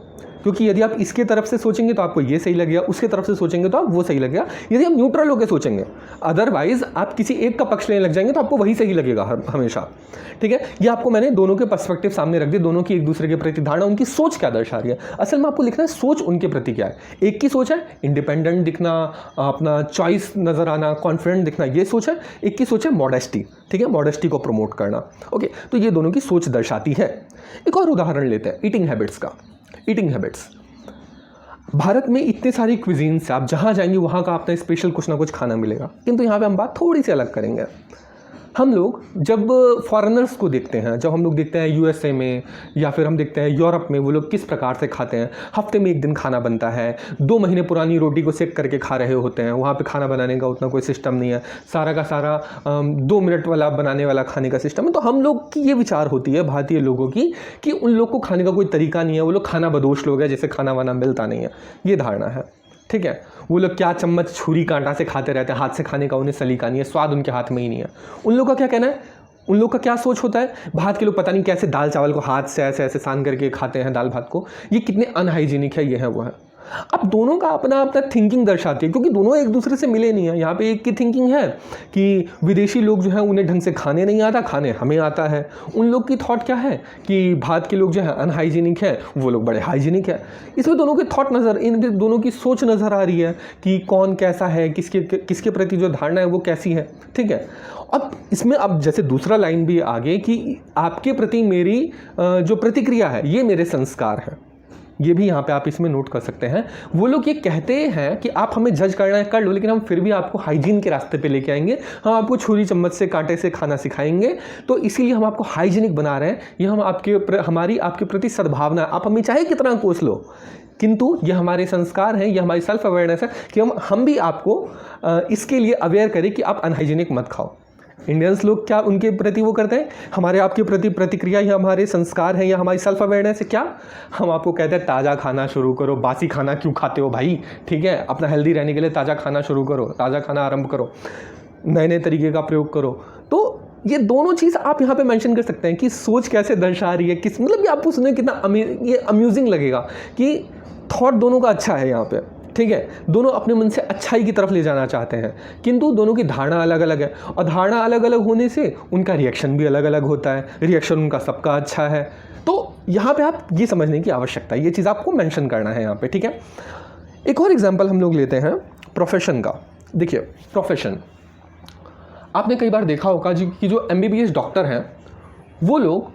क्योंकि यदि आप इसके तरफ से सोचेंगे तो आपको ये सही लगेगा, उसके तरफ से सोचेंगे तो आप वो सही लगेगा। यदि आप न्यूट्रल होकर सोचेंगे, अदरवाइज आप किसी एक का पक्ष लेने लग जाएंगे तो आपको वही सही लगेगा हमेशा, ठीक है। ये आपको मैंने दोनों के पर्सपेक्टिव सामने रख दिए, दोनों की एक दूसरे के प्रति धारणा, उनकी सोच क्या दर्शा रही है। असल में आपको लिखना है सोच उनके प्रति क्या है। एक की सोच है इंडिपेंडेंट दिखना, अपना चॉइस नजर आना, कॉन्फिडेंट दिखना, ये सोच है। एक की सोच है मॉडेस्टी, ठीक है, मॉडेस्टी को प्रमोट करना, ओके। तो ये दोनों की सोच दर्शाती है। एक और उदाहरण लेते हैं ईटिंग हैबिट्स का। ईटिंग हैबिट्स, भारत में इतने सारी क्विजीन्स है, आप जहाँ जाएंगे वहाँ का अपना स्पेशल कुछ ना कुछ खाना मिलेगा। किंतु यहाँ पे हम बात थोड़ी सी अलग करेंगे। हम लोग जब फॉरेनर्स को देखते हैं, जब हम लोग देखते हैं यूएसए में या फिर हम देखते हैं यूरोप में, वो लोग किस प्रकार से खाते हैं। हफ्ते में एक दिन खाना बनता है, 2 महीने पुरानी रोटी को सेक करके खा रहे होते हैं। वहाँ पे खाना बनाने का उतना कोई सिस्टम नहीं है, सारा का सारा 2 मिनट वाला बनाने वाला खाने का सिस्टम है। तो हम लोग की ये विचार होती है भारतीय लोगों की कि उन लोग को खाने का कोई तरीका नहीं है, वो लोग खाना बदोश लोग हैं, जैसे खाना वाना मिलता नहीं है, ये धारणा है, ठीक है। वो लोग क्या चम्मच छुरी कांटा से खाते रहते हैं, हाथ से खाने का उन्हें सलीका नहीं है, स्वाद उनके हाथ में ही नहीं है। उन लोग का क्या कहना है, उन लोग का क्या सोच होता है, भारत के लोग पता नहीं कैसे दाल चावल को हाथ से ऐसे ऐसे सान करके खाते हैं, दाल भात को, ये कितने अनहाइजीनिक है, ये है वो है। अब दोनों का अपना अपना थिंकिंग दर्शाती है, क्योंकि दोनों एक दूसरे से मिले नहीं है। यहाँ पे एक की थिंकिंग है कि विदेशी लोग जो है उन्हें ढंग से खाने नहीं आता, खाने हमें आता है। उन लोग की थॉट क्या है कि भारत के लोग जो है अनहाइजीनिक है, वो लोग बड़े हाइजीनिक है। इसमें दोनों के थॉट नज़र, इन दोनों की सोच नज़र आ रही है कि कौन कैसा है, किसके प्रति जो धारणा है वो कैसी है, ठीक है। अब इसमें अब जैसे दूसरा लाइन भी आगे कि आपके प्रति मेरी जो प्रतिक्रिया है ये मेरे संस्कार हैं, ये भी यहाँ पे आप इसमें नोट कर सकते हैं। वो लोग ये कहते हैं कि आप हमें जज करना है कर लो, लेकिन हम फिर भी आपको हाइजीन के रास्ते पे लेके आएंगे, हम आपको छुरी चम्मच से कांटे से खाना सिखाएंगे। तो इसीलिए हम आपको हाइजीनिक बना रहे हैं। ये हम हमारी आपके प्रति सद्भावना है, आप हमें चाहे कितना कोस लो, किंतु ये हमारे संस्कार हैं, ये हमारी सेल्फ अवेयरनेस है कि हम भी आपको इसके लिए अवेयर करें कि आप अनहाइजीनिक मत खाओ। इंडियंस लोग क्या उनके प्रति वो करते हैं, हमारे आपके प्रति प्रतिक्रिया या हमारे संस्कार हैं या हमारी सेल्फ अवेयरनेस है क्या, हम आपको कहते हैं ताज़ा खाना शुरू करो, बासी खाना क्यों खाते हो भाई, ठीक है, अपना हेल्दी रहने के लिए ताज़ा खाना शुरू करो, ताज़ा खाना आरंभ करो, नए नए तरीके का प्रयोग करो। तो ये दोनों चीज़ आप यहाँ पे मेंशन कर सकते हैं कि सोच कैसे दर्शा रही है, किस मतलब ये आपको सुनने कितना ये अम्यूजिंग लगेगा कि थॉट दोनों का अच्छा है यहाँ पे, ठीक है। दोनों अपने मन से अच्छाई की तरफ ले जाना चाहते हैं, किंतु दोनों की धारणा अलग अलग है, और धारणा अलग अलग होने से उनका रिएक्शन भी अलग अलग होता है। रिएक्शन उनका सबका अच्छा है। तो यहाँ पे आप ये समझने की आवश्यकता है, ये चीज़ आपको मेंशन करना है यहाँ पे, ठीक है। एक और एग्जाम्पल हम लोग लेते हैं प्रोफेशन का। देखिए प्रोफेशन, आपने कई बार देखा होगा कि जो MBBS डॉक्टर हैं वो लोग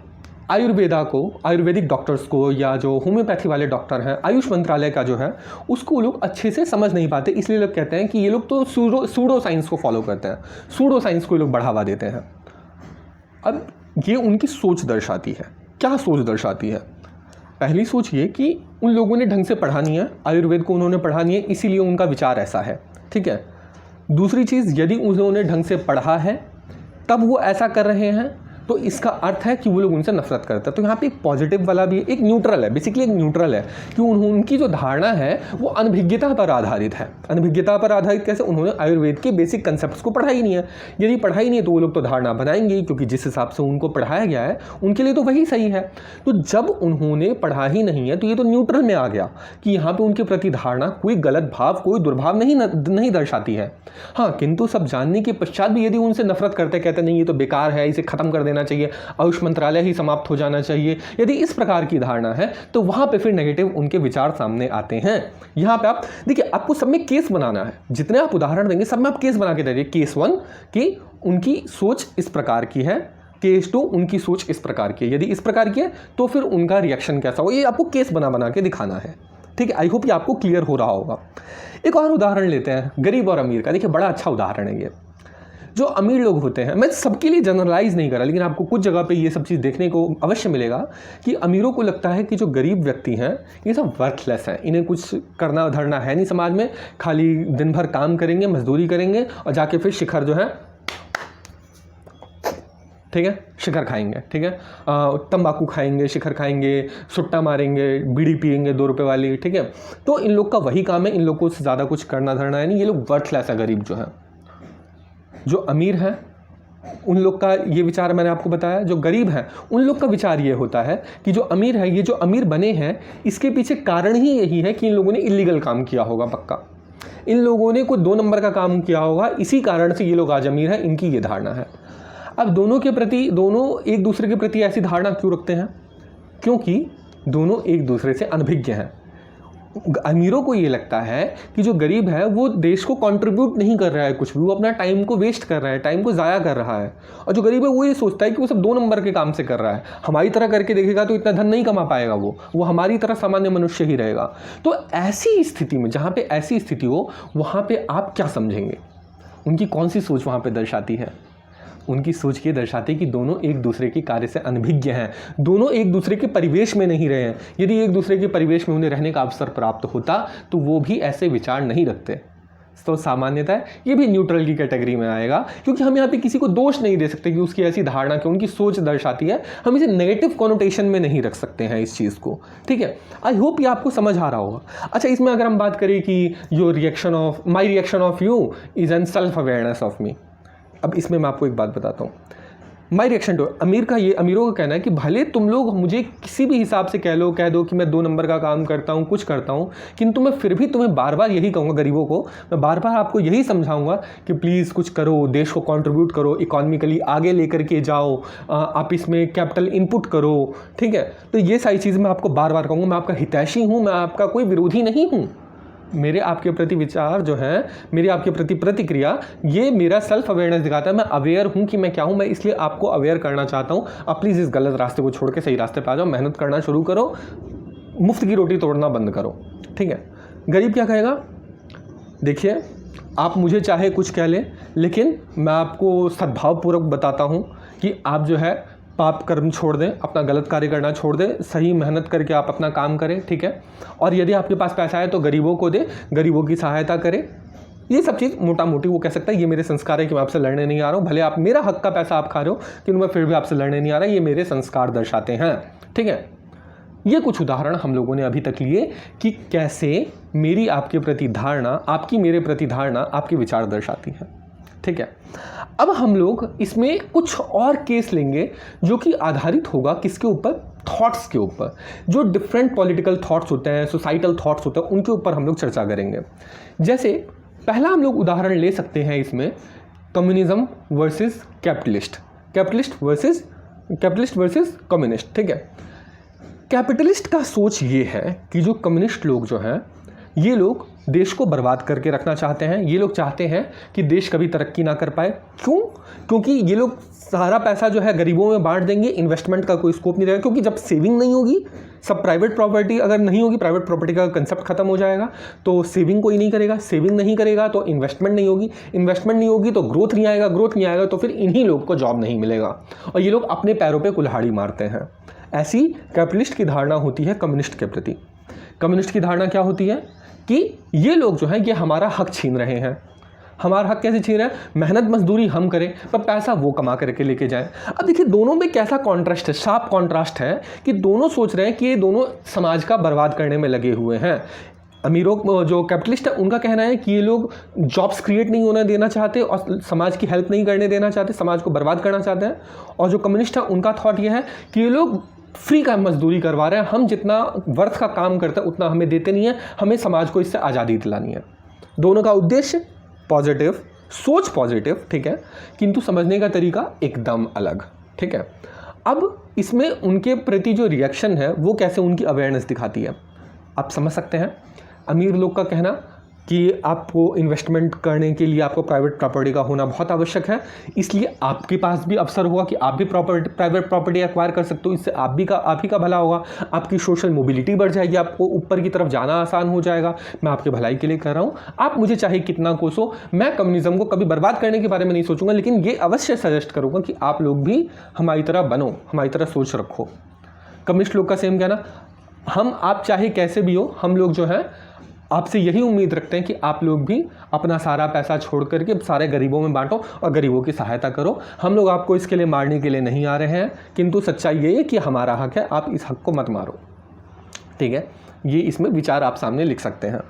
आयुर्वेदिक डॉक्टर्स को या जो होम्योपैथी वाले डॉक्टर हैं, आयुष मंत्रालय का जो है उसको वो लोग अच्छे से समझ नहीं पाते। इसलिए लोग कहते हैं कि ये लोग तो सूडो साइंस को फॉलो करते हैं, सूडो साइंस को ये लोग बढ़ावा देते हैं। अब ये उनकी सोच दर्शाती है। क्या सोच दर्शाती है? पहली सोच ये कि उन लोगों ने ढंग से पढ़ा नहीं है, आयुर्वेद को उन्होंने पढ़ा नहीं है, इसीलिए उनका विचार ऐसा है, ठीक है। दूसरी चीज़, यदि उन्होंने ढंग से पढ़ा है तब वो ऐसा कर रहे हैं तो इसका अर्थ है कि वो लोग उनसे नफरत करते हैं। तो यहाँ पे एक पॉजिटिव वाला भी, एक न्यूट्रल है, बेसिकली एक न्यूट्रल है कि उनकी जो धारणा है वो अनभिज्ञता पर आधारित है। अनभिज्ञता पर आधारित कैसे? उन्होंने आयुर्वेद के बेसिक कंसेप्ट्स को पढ़ा ही नहीं है। यदि पढ़ा ही नहीं है तो वो लोग तो धारणा बनाएंगे, क्योंकि जिस हिसाब से उनको पढ़ाया गया है उनके लिए तो वही सही है। तो जब उन्होंने पढ़ा ही नहीं है तो ये तो न्यूट्रल में आ गया कि यहाँ पर उनके प्रति धारणा कोई गलत भाव, कोई दुर्भाव नहीं दर्शाती है। हाँ, किंतु सब जानने के पश्चात भी यदि उनसे नफरत करते, कहते नहीं ये तो बेकार है, इसे खत्म कर देना चाहिए, आयुष मंत्रालय ही समाप्त हो जाना चाहिए, यदि इस प्रकार की धारणा है तो वहां पे फिर नेगेटिव उनके विचार सामने आते हैं। यहां पे आप देखिए, आपको सब में केस बनाना है, जितने आप उदाहरण देंगे सब में आप केस बना के दीजिए। केस 1 कि उनकी सोच इस प्रकार की है, केस 2 उनकी सोच इस प्रकार की है, यदि इस प्रकार की है तो फिर उनका रिएक्शन कैसा हो, ये आपको केस बना के दिखाना है, ठीक है। आई होप ये आपको क्लियर हो रहा होगा। एक और उदाहरण लेते हैं गरीब और अमीर का। देखिए बड़ा अच्छा उदाहरण है ये। जो अमीर लोग होते हैं, मैं सबके लिए जनरलाइज नहीं कर रहा, लेकिन आपको कुछ जगह पे ये सब चीज़ देखने को अवश्य मिलेगा कि अमीरों को लगता है कि जो गरीब व्यक्ति हैं ये सब वर्थलेस हैं, इन्हें कुछ करना धरना है नहीं समाज में, खाली दिन भर काम करेंगे, मजदूरी करेंगे और जाके फिर शिखर जो है, ठीक है, शिखर खाएंगे, ठीक है, तंबाकू खाएंगे, शिखर खाएंगे, सुट्टा मारेंगे, बीड़ी पिएंगे 2 रुपये वाली, ठीक है। तो इन लोग का वही काम है, इन लोग को ज़्यादा कुछ करना धरना है नहीं, ये लोग वर्थलेस है गरीब जो है। जो अमीर हैं उन लोग का ये विचार मैंने आपको बताया, जो गरीब हैं उन लोग का विचार ये होता है कि जो अमीर है, ये जो अमीर बने हैं इसके पीछे कारण ही यही है कि इन लोगों ने इलीगल काम किया होगा, पक्का इन लोगों ने कोई 2 नंबर का काम किया होगा, इसी कारण से ये लोग आज अमीर हैं, इनकी ये धारणा है। अब दोनों एक दूसरे के प्रति ऐसी धारणा क्यों रखते हैं? क्योंकि दोनों एक दूसरे से अनभिज्ञ हैं। अमीरों को ये लगता है कि जो गरीब है वो देश को कंट्रीब्यूट नहीं कर रहा है कुछ भी, वो अपना टाइम को वेस्ट कर रहा है, टाइम को ज़ाया कर रहा है। और जो गरीब है वो ये सोचता है कि वो सब 2 नंबर के काम से कर रहा है, हमारी तरह करके देखेगा तो इतना धन नहीं कमा पाएगा, वो हमारी तरह सामान्य मनुष्य ही रहेगा। तो ऐसी स्थिति में, जहाँ पे ऐसी स्थिति हो, वहाँ पे आप क्या समझेंगे? उनकी कौन सी सोच वहाँ पे दर्शाती है? उनकी सोच ये दर्शाती है कि दोनों एक दूसरे के कार्य से अनभिज्ञ हैं, दोनों एक दूसरे के परिवेश में नहीं रहे हैं। यदि एक दूसरे के परिवेश में उन्हें रहने का अवसर प्राप्त होता तो वो भी ऐसे विचार नहीं रखते। तो सामान्यतः ये भी न्यूट्रल की कैटेगरी में आएगा, क्योंकि हम यहाँ पे किसी को दोष नहीं दे सकते कि उसकी ऐसी धारणा कि उनकी सोच दर्शाती है, हम इसे नेगेटिव कॉनोटेशन में नहीं रख सकते हैं इस चीज़ को, ठीक है। आई होप ये आपको समझ आ रहा होगा। अच्छा, इसमें अगर हम बात करें कि your reaction of my reaction of you is an self awareness of मी, अब इसमें मैं आपको एक बात बताता हूँ। माई रिएक्शन टू अमीरों का कहना है कि भले तुम लोग मुझे किसी भी हिसाब से कह दो कि मैं 2 नंबर का काम करता हूँ, कुछ करता हूँ, किंतु मैं फिर भी तुम्हें बार बार यही कहूँगा, गरीबों को मैं बार बार आपको यही समझाऊंगा कि प्लीज़ कुछ करो, देश को कंट्रीब्यूट करो, इकोनॉमिकली आगे लेकर के जाओ, आप इसमें कैपिटल इनपुट करो, ठीक है। तो ये सारी चीज़ मैं आपको बार बार कहूँगा। मैं आपका हितैषी हूँ, मैं आपका कोई विरोधी नहीं हूँ। मेरे आपके प्रति विचार जो है, मेरी आपके प्रति प्रतिक्रिया, ये मेरा सेल्फ अवेयरनेस दिखाता है। मैं अवेयर हूँ कि मैं क्या हूँ, मैं इसलिए आपको अवेयर करना चाहता हूँ। आप प्लीज़ इस गलत रास्ते को छोड़ के सही रास्ते पे आ जाओ, मेहनत करना शुरू करो, मुफ्त की रोटी तोड़ना बंद करो, ठीक है। गरीब क्या कहेगा? देखिए, आप मुझे चाहे कुछ कह लें, लेकिन मैं आपको सद्भावपूर्वक बताता हूँ कि आप जो है पाप कर्म छोड़ दें, अपना गलत कार्य करना छोड़ दें, सही मेहनत करके आप अपना काम करें, ठीक है। और यदि आपके पास पैसा है तो गरीबों को दें, गरीबों की सहायता करें। ये सब चीज़ मोटा मोटी वो कह सकता है, ये मेरे संस्कार है कि मैं आपसे लड़ने नहीं आ रहा हूँ, भले आप मेरा हक का पैसा आप खा रहे हो, किंतु मैं फिर भी आपसे लड़ने नहीं आ रहा, ये मेरे संस्कार दर्शाते हैं, ठीक है। ये कुछ उदाहरण हम लोगों ने अभी तक लिए कि कैसे मेरी आपके प्रति धारणा, आपकी मेरे प्रति धारणा, आपके विचार दर्शाती है, ठीक है। अब हम लोग इसमें कुछ और केस लेंगे जो कि आधारित होगा किसके ऊपर? थॉट्स के ऊपर। जो डिफरेंट पॉलिटिकल थॉट्स होते हैं, सोसाइटल थॉट्स होते हैं, उनके ऊपर हम लोग चर्चा करेंगे। जैसे पहला हम लोग उदाहरण ले सकते हैं इसमें, communism versus capitalist, capitalist versus communist, ठीक है। कैपिटलिस्ट का सोच ये है कि जो कम्युनिस्ट लोग जो हैं, ये लोग देश को बर्बाद करके रखना चाहते हैं। ये लोग चाहते हैं कि देश कभी तरक्की ना कर पाए। क्यों? क्योंकि ये लोग सारा पैसा जो है गरीबों में बांट देंगे, इन्वेस्टमेंट का कोई स्कोप नहीं रहेगा, क्योंकि जब सेविंग नहीं होगी, सब प्राइवेट प्रॉपर्टी अगर नहीं होगी, प्राइवेट प्रॉपर्टी का कंसेप्ट खत्म हो जाएगा, तो सेविंग कोई नहीं करेगा, सेविंग नहीं करेगा तो इन्वेस्टमेंट नहीं होगी, इन्वेस्टमेंट नहीं होगी तो ग्रोथ नहीं आएगा, ग्रोथ नहीं आएगा तो फिर इन्हीं लोग को जॉब नहीं मिलेगा, और ये लोग अपने पैरों पर कुल्हाड़ी मारते हैं। ऐसी कैपिटलिस्ट की धारणा होती है कम्युनिस्ट के प्रति। कम्युनिस्ट की धारणा क्या होती है कि ये लोग जो है ये हमारा हक छीन रहे हैं। हमारा हक कैसे छीन रहे हैं? मेहनत मजदूरी हम करें पर पैसा वो कमा करके लेके जाएं। अब देखिए, दोनों में कैसा कॉन्ट्रास्ट है, शार्प कॉन्ट्रास्ट है कि दोनों सोच रहे हैं कि ये दोनों समाज का बर्बाद करने में लगे हुए हैं। अमीरों, जो कैपिटलिस्ट है, उनका कहना है कि ये लोग जॉब्स क्रिएट नहीं होना देना चाहते और समाज की हेल्प नहीं करने देना चाहते, समाज को बर्बाद करना चाहते हैं। और जो कम्युनिस्ट है, उनका थॉट ये है कि ये लोग फ्री का मजदूरी करवा रहे हैं, हम जितना वर्थ का काम करते हैं उतना हमें देते नहीं है, हमें समाज को इससे आज़ादी दिलानी है। दोनों का उद्देश्य पॉजिटिव, सोच पॉजिटिव, ठीक है, किंतु समझने का तरीका एकदम अलग, ठीक है। अब इसमें उनके प्रति जो रिएक्शन है वो कैसे उनकी अवेयरनेस दिखाती है, आप समझ सकते हैं। अमीर लोग का कहना कि आपको इन्वेस्टमेंट करने के लिए आपको प्राइवेट प्रॉपर्टी का होना बहुत आवश्यक है, इसलिए आपके पास भी अवसर होगा कि आप भी प्राइवेट प्रॉपर्टी एक्वायर कर सकते हो। इससे आप ही का भला होगा, आपकी सोशल मोबिलिटी बढ़ जाएगी, आपको ऊपर की तरफ जाना आसान हो जाएगा। मैं आपके भलाई के लिए कर रहा हूँ। आप मुझे चाहे कितना कोसो, मैं कम्युनिज्म को कभी बर्बाद करने के बारे में नहीं सोचूंगा, लेकिन ये अवश्य सजेस्ट करूँगा कि आप लोग भी हमारी तरह बनो, हमारी तरह सोच रखो। कम्युनिस्ट लोग का सेम कहना, आप चाहे कैसे भी हो, हम लोग जो है आपसे यही उम्मीद रखते हैं कि आप लोग भी अपना सारा पैसा छोड़ करके सारे गरीबों में बांटो और गरीबों की सहायता करो। हम लोग आपको इसके लिए मारने के लिए नहीं आ रहे हैं, किंतु सच्चाई ये है कि हमारा हक है, आप इस हक को मत मारो। ठीक है, ये इसमें विचार आप सामने लिख सकते हैं।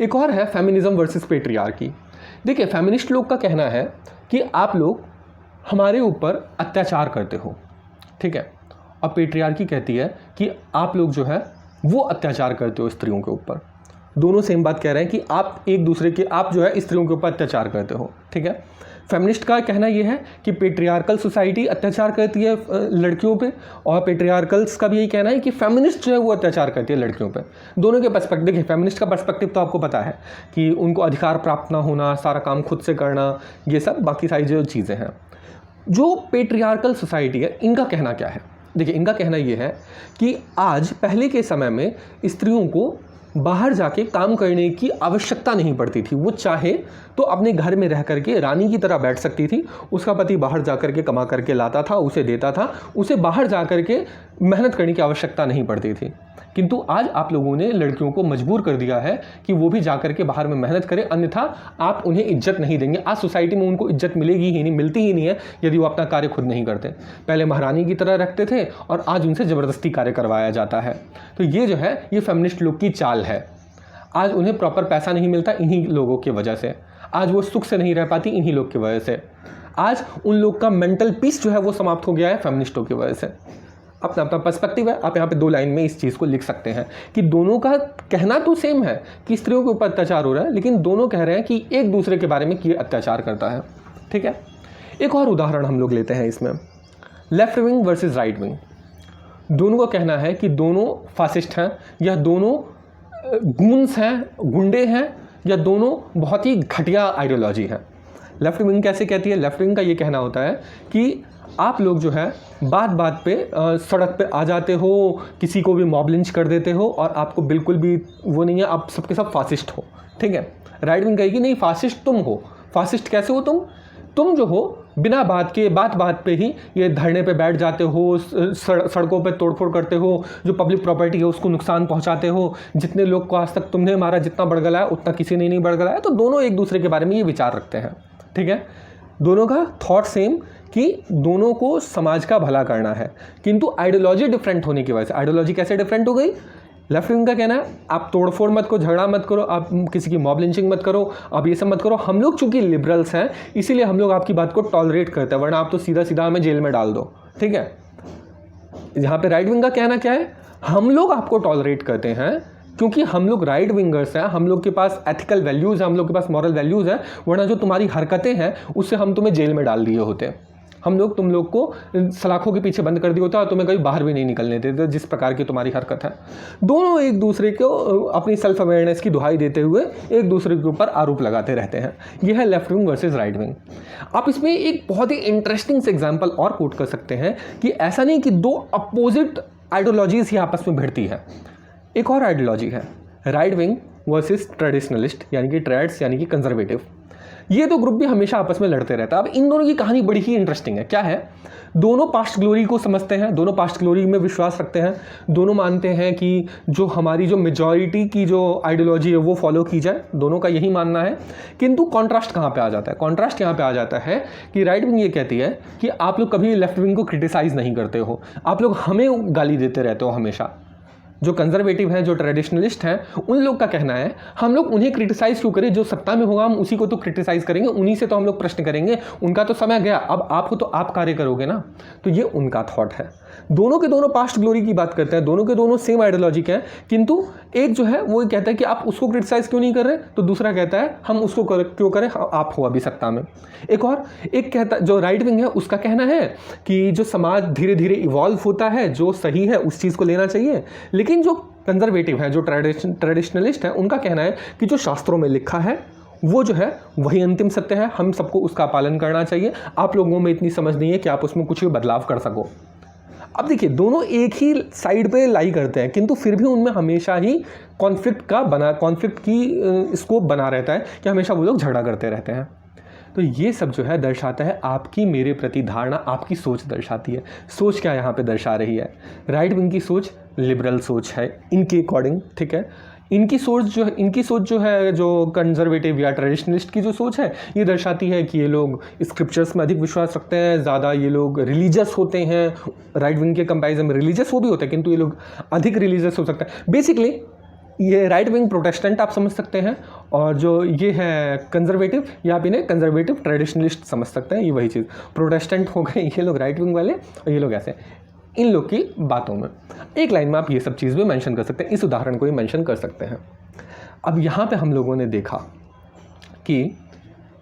एक और है फेमिनिज्म वर्सेस पेट्रियार्की। देखिए, फेमिनिस्ट लोग का कहना है कि आप लोग हमारे ऊपर अत्याचार करते हो, ठीक है, और पेट्रियार्की कहती है कि आप लोग जो है वो अत्याचार करते हो स्त्रियों के ऊपर। दोनों सेम बात कह रहे हैं कि आप जो है स्त्रियों के ऊपर अत्याचार करते हो। ठीक है, फेमिनिस्ट का कहना यह है कि पेट्रियार्कल सोसाइटी अत्याचार करती है लड़कियों पे, और पेट्रियार्कल्स का भी यही कहना है कि फेमिनिस्ट जो है वो अत्याचार करती है लड़कियों पे। दोनों के पर्सपेक्टिव, देखिए फेमिनिस्ट का पर्सपेक्टिव तो आपको पता है कि उनको अधिकार प्राप्त ना होना, सारा काम खुद से करना, ये सब बाकी सारी जो चीज़ें हैं। जो पेट्रियार्कल सोसाइटी है, इनका कहना क्या है? देखिए, इनका कहना यह है कि आज पहले के समय में स्त्रियों को बाहर जाके काम करने की आवश्यकता नहीं पड़ती थी। वो चाहे तो अपने घर में रह करके रानी की तरह बैठ सकती थी, उसका पति बाहर जा करके कमा करके लाता था, उसे देता था, उसे बाहर जा करके मेहनत करने की आवश्यकता नहीं पड़ती थी। किंतु आज आप लोगों ने लड़कियों को मजबूर कर दिया है कि वो भी जा करके बाहर में मेहनत करें, अन्यथा आप उन्हें इज्जत नहीं देंगे। आज सोसाइटी में उनको इज्जत मिलेगी ही नहीं, मिलती ही नहीं है यदि वो अपना कार्य खुद नहीं करते। पहले महारानी की तरह रखते थे और आज उनसे ज़बरदस्ती कार्य करवाया जाता है। तो ये जो है ये फेमिनिस्ट लोग की चाल है। आज उन्हें प्रॉपर पैसा नहीं मिलता इन्हीं लोगों की वजह से, आज वो सुख से नहीं रह पाती इन्हीं लोग की वजह से, आज उन लोग का मेंटल पीस जो है वो समाप्त हो गया है फेमिनिस्टों की वजह से। अपना अपना पर्सपेक्टिव है, आप यहाँ पे 2 लाइन में इस चीज़ को लिख सकते हैं कि दोनों का कहना तो सेम है कि स्त्रियों के ऊपर अत्याचार हो रहा है, लेकिन दोनों कह रहे हैं कि एक दूसरे के बारे में ये अत्याचार करता है। ठीक है, एक और उदाहरण हम लोग लेते हैं इसमें, left wing versus right wing. दोनों का कहना है कि दोनों फासिस्ट हैं, या दोनों गूंस हैं, गुंडे हैं, या दोनों बहुत ही घटिया आइडियोलॉजी है। लेफ्ट विंग कैसे कहती है? लेफ्ट विंग का ये कहना होता है कि आप लोग जो है बात बात पे सड़क पे आ जाते हो, किसी को भी मॉब लिंच कर देते हो और आपको बिल्कुल भी वो नहीं है, आप सबके सब फासिस्ट हो। ठीक है, राइट विंग कहेगी नहीं, फासिस्ट तुम हो। फासिस्ट कैसे हो तुम जो हो बिना बात पे ही ये धरने पे बैठ जाते हो, सड़कों पे तोड़फोड़ करते हो, जो पब्लिक प्रॉपर्टी है उसको नुकसान पहुंचाते हो, जितने लोग को आज तक तुमने मारा, जितना बड़गलाया उतना किसी ने नहीं बड़गलाया। तो दोनों एक दूसरे के बारे में ये विचार रखते हैं। ठीक है, दोनों का थॉट सेम कि दोनों को समाज का भला करना है, किंतु आइडियोलॉजी डिफरेंट होने की वजह से। आइडियोलॉजी कैसे डिफरेंट हो गई? लेफ्ट विंग का कहना है आप तोड़फोड़ मत करो, झगड़ा मत करो, आप किसी की मॉब लिंचिंग मत करो, आप ये सब मत करो। हम लोग चूंकि लिबरल्स हैं इसीलिए हम लोग आपकी बात को टॉलरेट करते हैं, वरना आप तो सीधा सीधा हमें जेल में डाल दो। ठीक है, यहाँ पे राइट विंग का कहना क्या है? हम लोग आपको टॉलरेट करते हैं क्योंकि हम लोग राइट विंगर्स हैं, हम लोग के पास एथिकल वैल्यूज़ है, हम लोग के पास मॉरल वैल्यूज़ है, वरना जो तुम्हारी हरकतें हैं उससे हम तुम्हें जेल में डाल दिए होते। हम लोग तुम लोग को सलाखों के पीछे बंद कर दिया होता और तुम्हें कभी बाहर भी नहीं निकलने देते, जिस प्रकार की तुम्हारी हरकत है। दोनों एक दूसरे को अपनी सेल्फ अवेयरनेस की दुहाई देते हुए एक दूसरे के ऊपर आरोप लगाते रहते हैं। यह है left wing versus right wing. आप इसमें एक बहुत ही इंटरेस्टिंग से एग्जाम्पल और कोट कर सकते हैं कि ऐसा नहीं कि 2 अपोजिट आइडियोलॉजीज ही आपस में भिड़ती है। एक और आइडियोलॉजी है राइट विंग वर्सेस ट्रेडिशनलिस्ट, यानी कि ट्रेड्स यानी कि कंजर्वेटिव। ये 2 ग्रुप भी हमेशा आपस में लड़ते रहता है। अब इन दोनों की कहानी बड़ी ही इंटरेस्टिंग है। क्या है? दोनों पास्ट ग्लोरी को समझते हैं, दोनों पास्ट ग्लोरी में विश्वास रखते हैं, दोनों मानते हैं कि जो हमारी जो मेजॉरिटी की जो आइडियोलॉजी है वो फॉलो की जाए, दोनों का यही मानना है। किंतु कॉन्ट्रास्ट कहाँ पे आ जाता है? कॉन्ट्रास्ट यहाँ पे आ जाता है कि राइट विंग ये कहती है कि आप लोग कभी लेफ्ट विंग को क्रिटिसाइज़ नहीं करते हो, आप लोग हमें गाली देते रहते हो हमेशा। जो कंजर्वेटिव हैं, जो ट्रेडिशनलिस्ट हैं, उन लोग का कहना है हम लोग उन्हें क्रिटिसाइज़ क्यों करें, जो सत्ता में होगा हम उसी को तो क्रिटिसाइज़ करेंगे, उन्हीं से तो हम लोग प्रश्न करेंगे, उनका तो समय गया, अब आप हो तो आप कार्य करोगे ना। तो ये उनका थॉट है। दोनों के दोनों पास्ट ग्लोरी की बात करते हैं, दोनों के दोनों सेम आइडियोलॉजी के हैं, किंतु एक जो है वो कहता है कि आप उसको क्रिटिसाइज़ क्यों नहीं कर रहे, तो दूसरा कहता है हम उसको क्यों करें, आप हो अभी सत्ता में। एक कहता जो राइट विंग है उसका कहना है कि जो समाज धीरे धीरे इवॉल्व होता है, जो सही है उस चीज़ को लेना चाहिए, लेकिन लेकिन जो कंजर्वेटिव है, जो ट्रेडिशनलिस्ट है, उनका कहना है कि जो शास्त्रों में लिखा है वो जो है वही अंतिम सत्य है, हम सबको उसका पालन करना चाहिए, आप लोगों में इतनी समझ नहीं है कि आप उसमें कुछ भी बदलाव कर सको। अब देखिए, दोनों एक ही साइड पे लाई करते हैं, किंतु फिर भी उनमें हमेशा ही कॉन्फ्लिक्ट की स्कोप बना रहता है कि हमेशा वो लोग झगड़ा करते रहते हैं। तो ये सब जो है दर्शाता है आपकी मेरे प्रति धारणा, आपकी सोच दर्शाती है। सोच क्या यहाँ पे दर्शा रही है? राइट विंग की सोच लिबरल सोच है इनके अकॉर्डिंग, ठीक है। इनकी सोच जो है जो कंजर्वेटिव या ट्रेडिशनलिस्ट की जो सोच है, ये दर्शाती है कि ये लोग स्क्रिप्चर्स में अधिक विश्वास रखते हैं, ज़्यादा ये लोग रिलीजियस होते हैं। राइट विंग के कंपैरिजन में रिलीजियस वो भी होते हैं, किंतु ये लोग अधिक रिलीजियस हो सकते हैं। बेसिकली ये राइट विंग प्रोटेस्टेंट आप समझ सकते हैं, और जो ये है कंजर्वेटिव, या आप इन्हें कंजर्वेटिव ट्रेडिशनलिस्ट समझ सकते हैं। ये वही चीज़, प्रोटेस्टेंट हो गए ये लोग राइट विंग वाले, और ये लोग ऐसे। इन लोग की बातों में एक लाइन में आप ये सब चीज़ भी मेंशन कर सकते हैं, इस उदाहरण को ही मेंशन कर सकते हैं। अब यहाँ पे हम लोगों ने देखा कि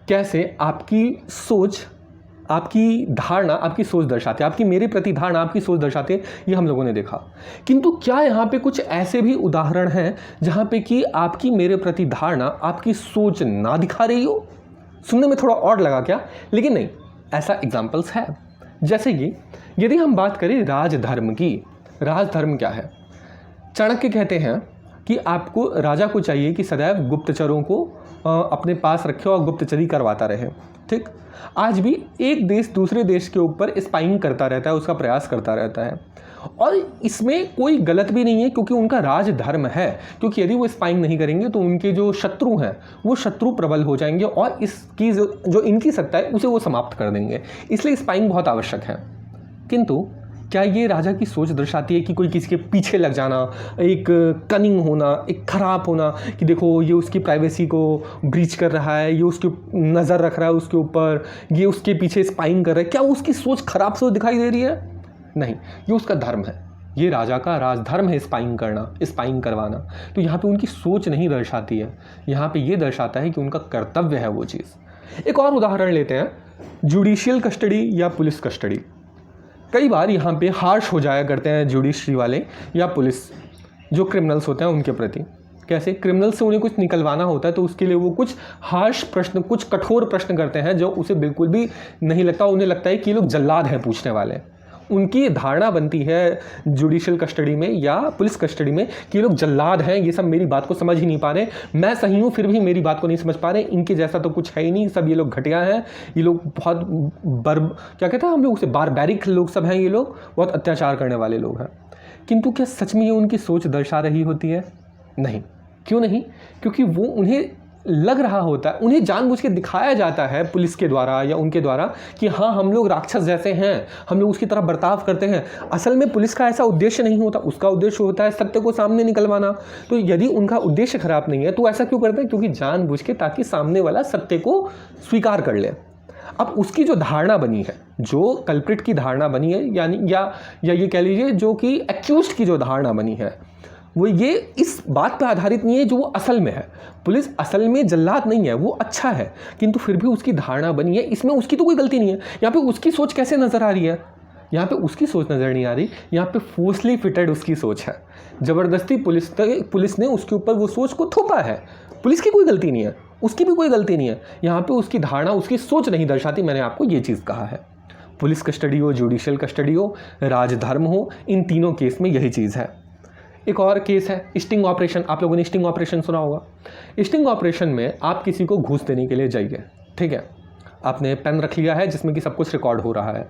कैसे आपकी सोच, आपकी धारणा आपकी सोच दर्शाती है, आपकी मेरे प्रति धारणा आपकी सोच दर्शाती है, ये हम लोगों ने देखा। किंतु क्या यहाँ पे कुछ ऐसे भी उदाहरण हैं जहाँ पे कि आपकी मेरे प्रति धारणा आपकी सोच ना दिखा रही हो? सुनने में थोड़ा ऑड लगा क्या? लेकिन नहीं, ऐसा एग्जाम्पल्स है। जैसे कि यदि हम बात करें राजधर्म की, राजधर्म क्या है? चाणक्य कहते हैं कि आपको, राजा को चाहिए कि सदैव गुप्तचरों को अपने पास रखे और गुप्तचरी करवाता रहे, ठीक। आज भी एक देश दूसरे देश के ऊपर स्पाइंग करता रहता है, उसका प्रयास करता रहता है, और इसमें कोई गलत भी नहीं है, क्योंकि उनका राजधर्म है। क्योंकि यदि वो स्पाइंग नहीं करेंगे तो उनके जो शत्रु हैं वो शत्रु प्रबल हो जाएंगे, और इसकी जो इनकी सत्ता है उसे वो समाप्त कर देंगे। इसलिए स्पाइंग बहुत आवश्यक है। किंतु क्या ये राजा की सोच दर्शाती है कि कोई किसी के पीछे लग जाना, एक कनिंग होना, एक खराब होना, कि देखो ये उसकी प्राइवेसी को ब्रीच कर रहा है, ये उसके नज़र रख रहा है उसके ऊपर, ये उसके पीछे स्पाइंग कर रहा है, क्या उसकी सोच खराब सोच दिखाई दे रही है? नहीं, ये उसका धर्म है, ये राजा का राजधर्म है स्पाइंग करना, स्पाइंग करवाना। तो यहाँ पे उनकी सोच नहीं दर्शाती है, यहाँ पे ये दर्शाता है कि उनका कर्तव्य है वो चीज़। एक और उदाहरण लेते हैं, जुडिशियल कस्टडी या पुलिस कस्टडी। कई बार यहाँ पे हार्श हो जाया करते हैं जुडिशरी वाले या पुलिस, जो क्रिमिनल्स होते हैं उनके प्रति। कैसे? क्रिमिनल से उन्हें कुछ निकलवाना होता है तो उसके लिए वो कुछ हार्श प्रश्न, कुछ कठोर प्रश्न करते हैं जो उसे बिल्कुल भी नहीं लगता। उन्हें लगता है कि ये लोग जल्लाद हैं पूछने वाले। उनकी धारणा बनती है जुडिशियल कस्टडी में या पुलिस कस्टडी में कि ये लोग जल्लाद हैं, ये सब मेरी बात को समझ ही नहीं पा रहे, मैं सही हूँ फिर भी मेरी बात को नहीं समझ पा रहे, इनके जैसा तो कुछ है ही नहीं, सब ये लोग घटिया हैं, ये लोग बहुत क्या कहते हैं हम लोग उसे, बारबैरिक लोग सब हैं, ये लोग बहुत अत्याचार करने वाले लोग हैं। किंतु क्या सच में ये उनकी सोच दर्शा रही होती है? नहीं। क्यों नहीं? क्योंकि वो उन्हें लग रहा होता है, उन्हें जानबूझ के दिखाया जाता है पुलिस के द्वारा या उनके द्वारा कि हाँ हम लोग राक्षस जैसे हैं, हम लोग उसकी तरह बर्ताव करते हैं। असल में पुलिस का ऐसा उद्देश्य नहीं होता, उसका उद्देश्य होता है सत्य को सामने निकलवाना। तो यदि उनका उद्देश्य खराब नहीं है तो ऐसा क्यों करते हैं? क्योंकि जानबूझ के, ताकि सामने वाला सत्य को स्वीकार कर ले। अब उसकी जो धारणा बनी है, जो कल्प्रिट की धारणा बनी है, यानी या ये कह लीजिए जो कि एक्यूज्ड की जो धारणा बनी है, वो ये इस बात पर आधारित नहीं है जो वो असल में है। पुलिस असल में जल्लाद नहीं है, वो अच्छा है, किंतु फिर भी उसकी धारणा बनी है, इसमें उसकी तो कोई गलती नहीं है। यहाँ पे उसकी सोच कैसे नज़र आ रही है? यहाँ पे उसकी सोच नज़र नहीं आ रही, यहाँ पे फोर्सली फिटेड उसकी सोच है। ज़बरदस्ती पुलिस ने उसके ऊपर वो सोच को थोपा है। पुलिस की कोई गलती नहीं है, उसकी भी कोई गलती नहीं है। यहाँ पे उसकी धारणा, उसकी सोच नहीं दर्शाती। मैंने आपको ये चीज़ कहा है। पुलिस कस्टडी हो, जुडिशियल कस्टडी हो, राजधर्म हो, इन तीनों केस में यही चीज़ है। एक और केस है स्टिंग ऑपरेशन। आप लोगों ने स्टिंग ऑपरेशन सुना होगा। स्टिंग ऑपरेशन में आप किसी को घूस देने के लिए जाइए, ठीक है, आपने पेन रख लिया है जिसमें कि सब कुछ रिकॉर्ड हो रहा है।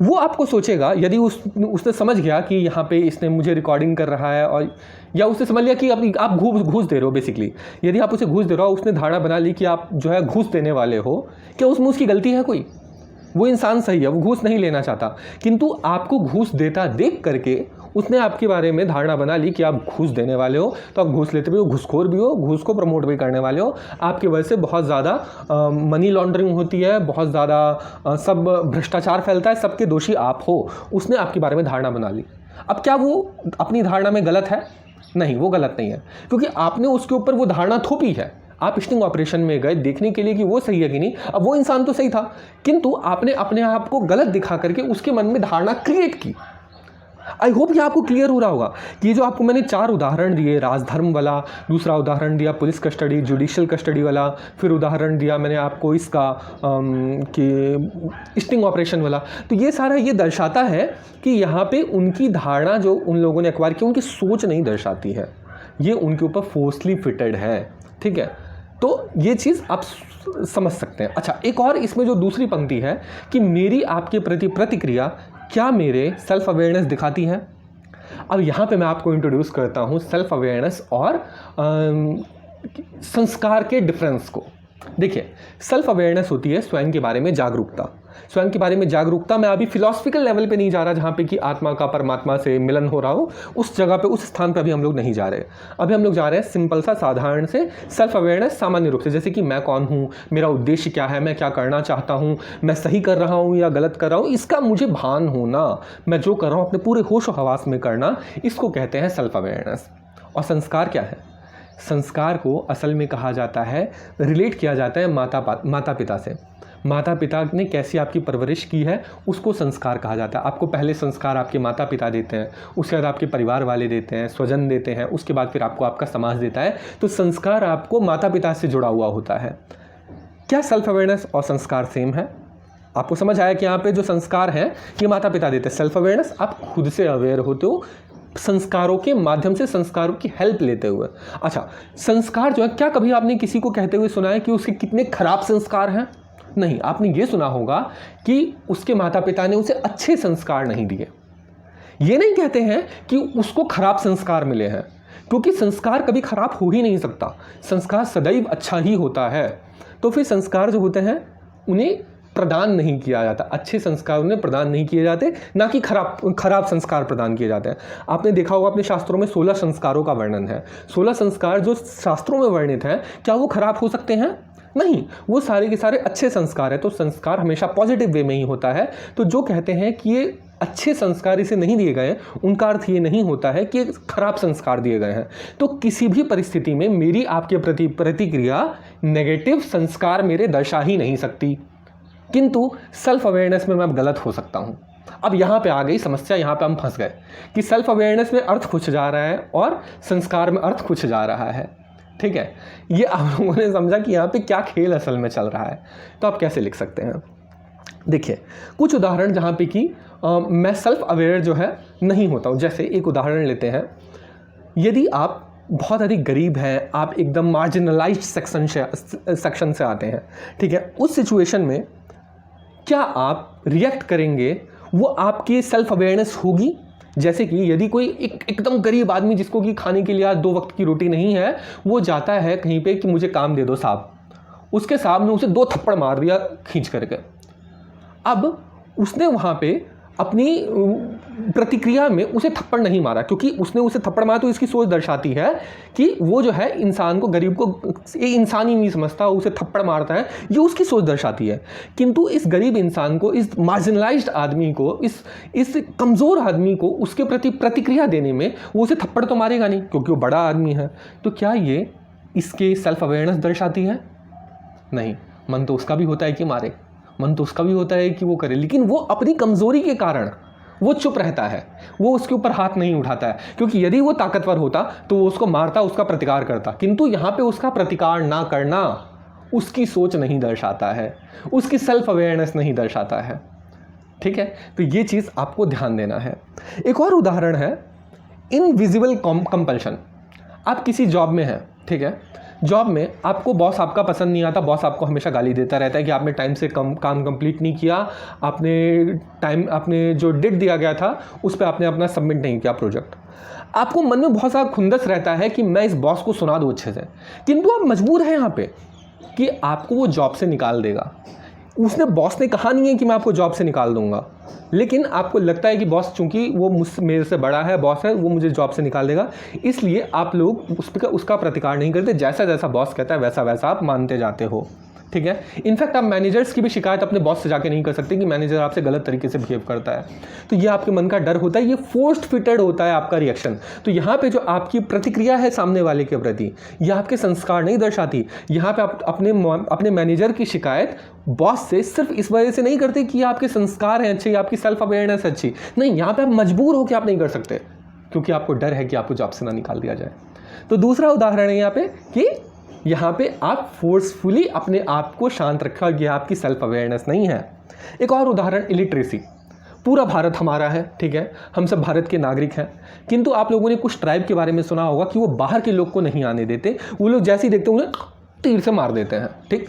वो आपको सोचेगा, यदि उसने समझ गया कि यहाँ पे इसने मुझे रिकॉर्डिंग कर रहा है, और या उसने समझ लिया कि आप घूस दे रहे हो। बेसिकली यदि आप उसे घूस दे रहे हो, उसने धारणा बना ली कि आप जो है घूस देने वाले हो, क्या उसमें उसकी गलती है कोई? वो इंसान सही है, वो घूस नहीं लेना चाहता, किंतु आपको घूस देता देख करके उसने आपके बारे में धारणा बना ली कि आप घूस देने वाले हो, तो आप घूस लेते भी हो, घूसखोर भी हो, घूस को प्रमोट भी करने वाले हो। आपकी वजह से बहुत ज़्यादा मनी लॉन्ड्रिंग होती है, बहुत ज़्यादा सब भ्रष्टाचार फैलता है, सबके दोषी आप हो। उसने आपके बारे में धारणा बना ली। अब क्या वो अपनी धारणा में गलत है? नहीं, वो गलत नहीं है, क्योंकि आपने उसके ऊपर वो धारणा थोपी है। आप स्टिंग ऑपरेशन में गए देखने के लिए कि वो सही है कि नहीं। अब वो इंसान तो सही था, किंतु आपने अपने आप को गलत दिखा करके उसके मन में धारणा क्रिएट की। आई होप ये आपको क्लियर हो रहा होगा कि जो आपको मैंने 4 उदाहरण दिए, राजधर्म वाला, दूसरा उदाहरण दिया पुलिस कस्टडी, जुडिशियल कस्टडी वाला, फिर उदाहरण दिया मैंने आपको इसका कि स्टिंग ऑपरेशन वाला, तो ये सारा ये दर्शाता है कि यहाँ पे उनकी धारणा जो उन लोगों ने एक्वायर की उनकी सोच नहीं दर्शाती है, ये उनके ऊपर फोर्सली फिटेड है। ठीक है, तो ये चीज़ आप समझ सकते हैं। अच्छा, एक और इसमें जो दूसरी पंक्ति है कि मेरी आपके प्रति प्रतिक्रिया क्या मेरे सेल्फ अवेयरनेस दिखाती है। अब यहाँ पे मैं आपको इंट्रोड्यूस करता हूँ सेल्फ अवेयरनेस और संस्कार के डिफरेंस को। देखिए, सेल्फ अवेयरनेस होती है स्वयं के बारे में जागरूकता। स्वयं के बारे में जागरूकता, मैं अभी फिलॉसफिकल लेवल पे नहीं जा रहा जहाँ पे कि आत्मा का परमात्मा से मिलन हो रहा हो, उस जगह पे, उस स्थान पे अभी हम लोग नहीं जा रहे। अभी हम लोग जा रहे हैं सिंपल सा साधारण से सेल्फ अवेयरनेस, सामान्य रूप से, जैसे कि मैं कौन हूँ, मेरा उद्देश्य क्या है, मैं क्या करना चाहता हूँ, मैं सही कर रहा हूँ या गलत कर रहा हूँ, इसका मुझे भान होना, मैं जो कर रहा हूँ अपने पूरे होश और हवास में करना, इसको कहते हैं सेल्फ अवेयरनेस। और संस्कार क्या है? संस्कार को असल में कहा जाता है, रिलेट किया जाता है माता पिता से। माता पिता ने कैसी आपकी परवरिश की है उसको संस्कार कहा जाता है। आपको पहले संस्कार आपके माता पिता देते हैं, उसके बाद आपके परिवार वाले देते हैं, स्वजन देते हैं, उसके बाद फिर आपको आपका समाज देता है। तो संस्कार आपको माता पिता से जुड़ा हुआ होता है। क्या सेल्फ अवेयरनेस और संस्कार सेम है? आपको समझ आया कि यहाँ पे जो संस्कार हैं ये माता पिता देते हैं। सेल्फ अवेयरनेस आप खुद से अवेयर होते हो संस्कारों के माध्यम से, संस्कारों की हेल्प लेते हुए। अच्छा, संस्कार जो है, क्या कभी आपने किसी को कहते हुए सुना है कि उसके कितने खराब संस्कार हैं? नहीं, आपने ये सुना होगा कि उसके माता पिता ने उसे अच्छे संस्कार नहीं दिए। ये नहीं कहते हैं कि उसको खराब संस्कार मिले हैं, क्योंकि संस्कार कभी खराब हो ही नहीं सकता, संस्कार सदैव अच्छा ही होता है। तो फिर संस्कार जो होते हैं उन्हें प्रदान नहीं किया जाता, अच्छे संस्कार उन्हें प्रदान नहीं किए जाते, ना कि खराब संस्कार प्रदान किए जाते हैं। आपने देखा होगा अपने शास्त्रों में 16 संस्कारों का वर्णन है। 16 संस्कार जो शास्त्रों में वर्णित हैं, क्या वो खराब हो सकते हैं? नहीं, वो सारे के सारे अच्छे संस्कार है। तो संस्कार हमेशा पॉजिटिव वे में ही होता है। तो जो कहते हैं कि ये अच्छे संस्कार इसे नहीं दिए गए, उनका अर्थ ये नहीं होता है कि खराब संस्कार दिए गए हैं। तो किसी भी परिस्थिति में मेरी आपके प्रति प्रतिक्रिया नेगेटिव संस्कार मेरे दर्शा ही नहीं सकती, किंतु सेल्फ अवेयरनेस में मैं गलत हो सकता हूँ। अब यहाँ पे आ गई समस्या, यहाँ पे हम फंस गए कि सेल्फ अवेयरनेस में अर्थ खुच जा रहा है और संस्कार में अर्थ खुच जा रहा है। ठीक है, ये आप लोगों ने समझा कि यहाँ पे क्या खेल असल में चल रहा है। तो आप कैसे लिख सकते हैं? देखिए, कुछ उदाहरण जहाँ पे कि मैं सेल्फ अवेयर जो है नहीं होता हूँ। जैसे एक उदाहरण लेते हैं, यदि आप बहुत अधिक गरीब हैं, आप एकदम मार्जिनलाइज्ड सेक्शन से आते हैं, ठीक है, उस सिचुएशन में क्या आप रिएक्ट करेंगे? वो आपकी सेल्फ अवेयरनेस होगी। जैसे कि यदि कोई एकदम गरीब आदमी जिसको कि खाने के लिए आज 2 वक्त की रोटी नहीं है, वो जाता है कहीं पे कि मुझे काम दे दो साहब, उसके साहब ने उसे 2 थप्पड़ मार दिया खींच करके। अब उसने वहाँ पे अपनी प्रतिक्रिया में उसे थप्पड़ नहीं मारा, क्योंकि उसने उसे थप्पड़ मारा तो इसकी सोच दर्शाती है कि वो जो है इंसान को, गरीब को इंसान ही नहीं समझता, उसे थप्पड़ मारता है, ये उसकी सोच दर्शाती है। किंतु इस गरीब इंसान को, इस मार्जिनलाइज्ड आदमी को, इस कमज़ोर आदमी को उसके प्रति प्रतिक्रिया देने में वो उसे थप्पड़ तो मारेगा नहीं, क्योंकि वो बड़ा आदमी है। तो क्या ये इसके सेल्फ अवेयरनेस दर्शाती है? नहीं, मन तो उसका भी होता है कि मारे, मन तो उसका भी होता है कि वो करे, लेकिन वो अपनी कमज़ोरी के कारण वो चुप रहता है, वो उसके ऊपर हाथ नहीं उठाता है, क्योंकि यदि वो ताकतवर होता तो वो उसको मारता, उसका प्रतिकार करता। किंतु यहाँ पे उसका प्रतिकार ना करना उसकी सोच नहीं दर्शाता है, उसकी सेल्फ अवेयरनेस नहीं दर्शाता है। ठीक है, तो ये चीज़ आपको ध्यान देना है। एक और उदाहरण है इनविजिबल कंपल्शन। आप किसी जॉब में हैं, ठीक है, जॉब में आपको बॉस आपका पसंद नहीं आता, बॉस आपको हमेशा गाली देता रहता है कि आपने टाइम से काम कंप्लीट नहीं किया, आपने जो डेट दिया गया था उस पर आपने अपना सबमिट नहीं किया प्रोजेक्ट। आपको मन में बहुत सारा खुंदस रहता है कि मैं इस बॉस को सुना दूँ अच्छे से, किंतु आप मजबूर हैं यहाँ पे कि आपको वो जॉब से निकाल देगा। उसने, बॉस ने कहा नहीं है कि मैं आपको जॉब से निकाल दूंगा, लेकिन आपको लगता है कि बॉस चूंकि वो मेरे से बड़ा है, बॉस है, वो मुझे जॉब से निकाल देगा, इसलिए आप लोग उसका प्रतिकार नहीं करते। जैसा जैसा बॉस कहता है वैसा वैसा आप मानते जाते हो। ठीक है। इनफैक्ट आप मैनेजर्स की भी शिकायत अपने बॉस से जाके नहीं कर सकते कि मैनेजर आपसे गलत तरीके से बिहेव करता है। तो ये आपके मन का डर होता है, ये फोर्स्ड फिटेड होता है आपका रिएक्शन। तो यहाँ पे जो आपकी प्रतिक्रिया है सामने वाले के प्रति, ये आपके संस्कार नहीं दर्शाती। यहाँ पे आप अपने मैनेजर की शिकायत बॉस से सिर्फ इस वजह से नहीं करते कि आपके संस्कार हैं अच्छे या आपकी सेल्फ अवेयरनेस अच्छी, नहीं, यहाँ पे आप मजबूर हो कि आप नहीं कर सकते क्योंकि आपको डर है कि आपको जॉब से ना निकाल दिया जाए। तो दूसरा उदाहरण है यहाँ पे कि यहाँ पे आप फोर्सफुली अपने आप को शांत रखा, यह आपकी सेल्फ अवेयरनेस नहीं है। एक और उदाहरण, इलिटरेसी। पूरा भारत हमारा है, ठीक है, हम सब भारत के नागरिक हैं, किंतु आप लोगों ने कुछ ट्राइब के बारे में सुना होगा कि वो बाहर के लोग को नहीं आने देते, वो लोग जैसे ही देखते हैं उन्हें तीर से मार देते हैं, ठीक।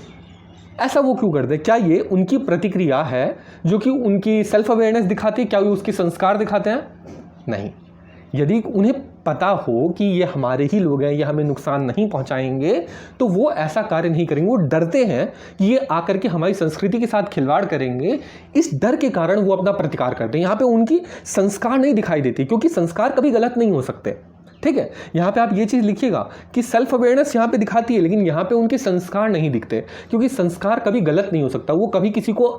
ऐसा वो क्यों करते हैं? क्या ये उनकी प्रतिक्रिया है जो कि उनकी सेल्फ अवेयरनेस दिखाती है? क्या ये उसके संस्कार दिखाते हैं? नहीं। यदि उन्हें पता हो कि ये हमारे ही लोग हैं, ये हमें नुकसान नहीं पहुंचाएंगे, तो वो ऐसा कार्य नहीं करेंगे। वो डरते हैं कि ये आकर के हमारी संस्कृति के साथ खिलवाड़ करेंगे, इस डर के कारण वो अपना प्रतिकार करते हैं। यहाँ पे उनकी संस्कार नहीं दिखाई देती, क्योंकि संस्कार कभी गलत नहीं हो सकते, ठीक है। यहाँ पे आप ये चीज़ लिखिएगा कि सेल्फ अवेयरनेस यहाँ पे दिखाती है, लेकिन यहाँ पे उनके संस्कार नहीं दिखते, क्योंकि संस्कार कभी गलत नहीं हो सकता। वो कभी किसी को,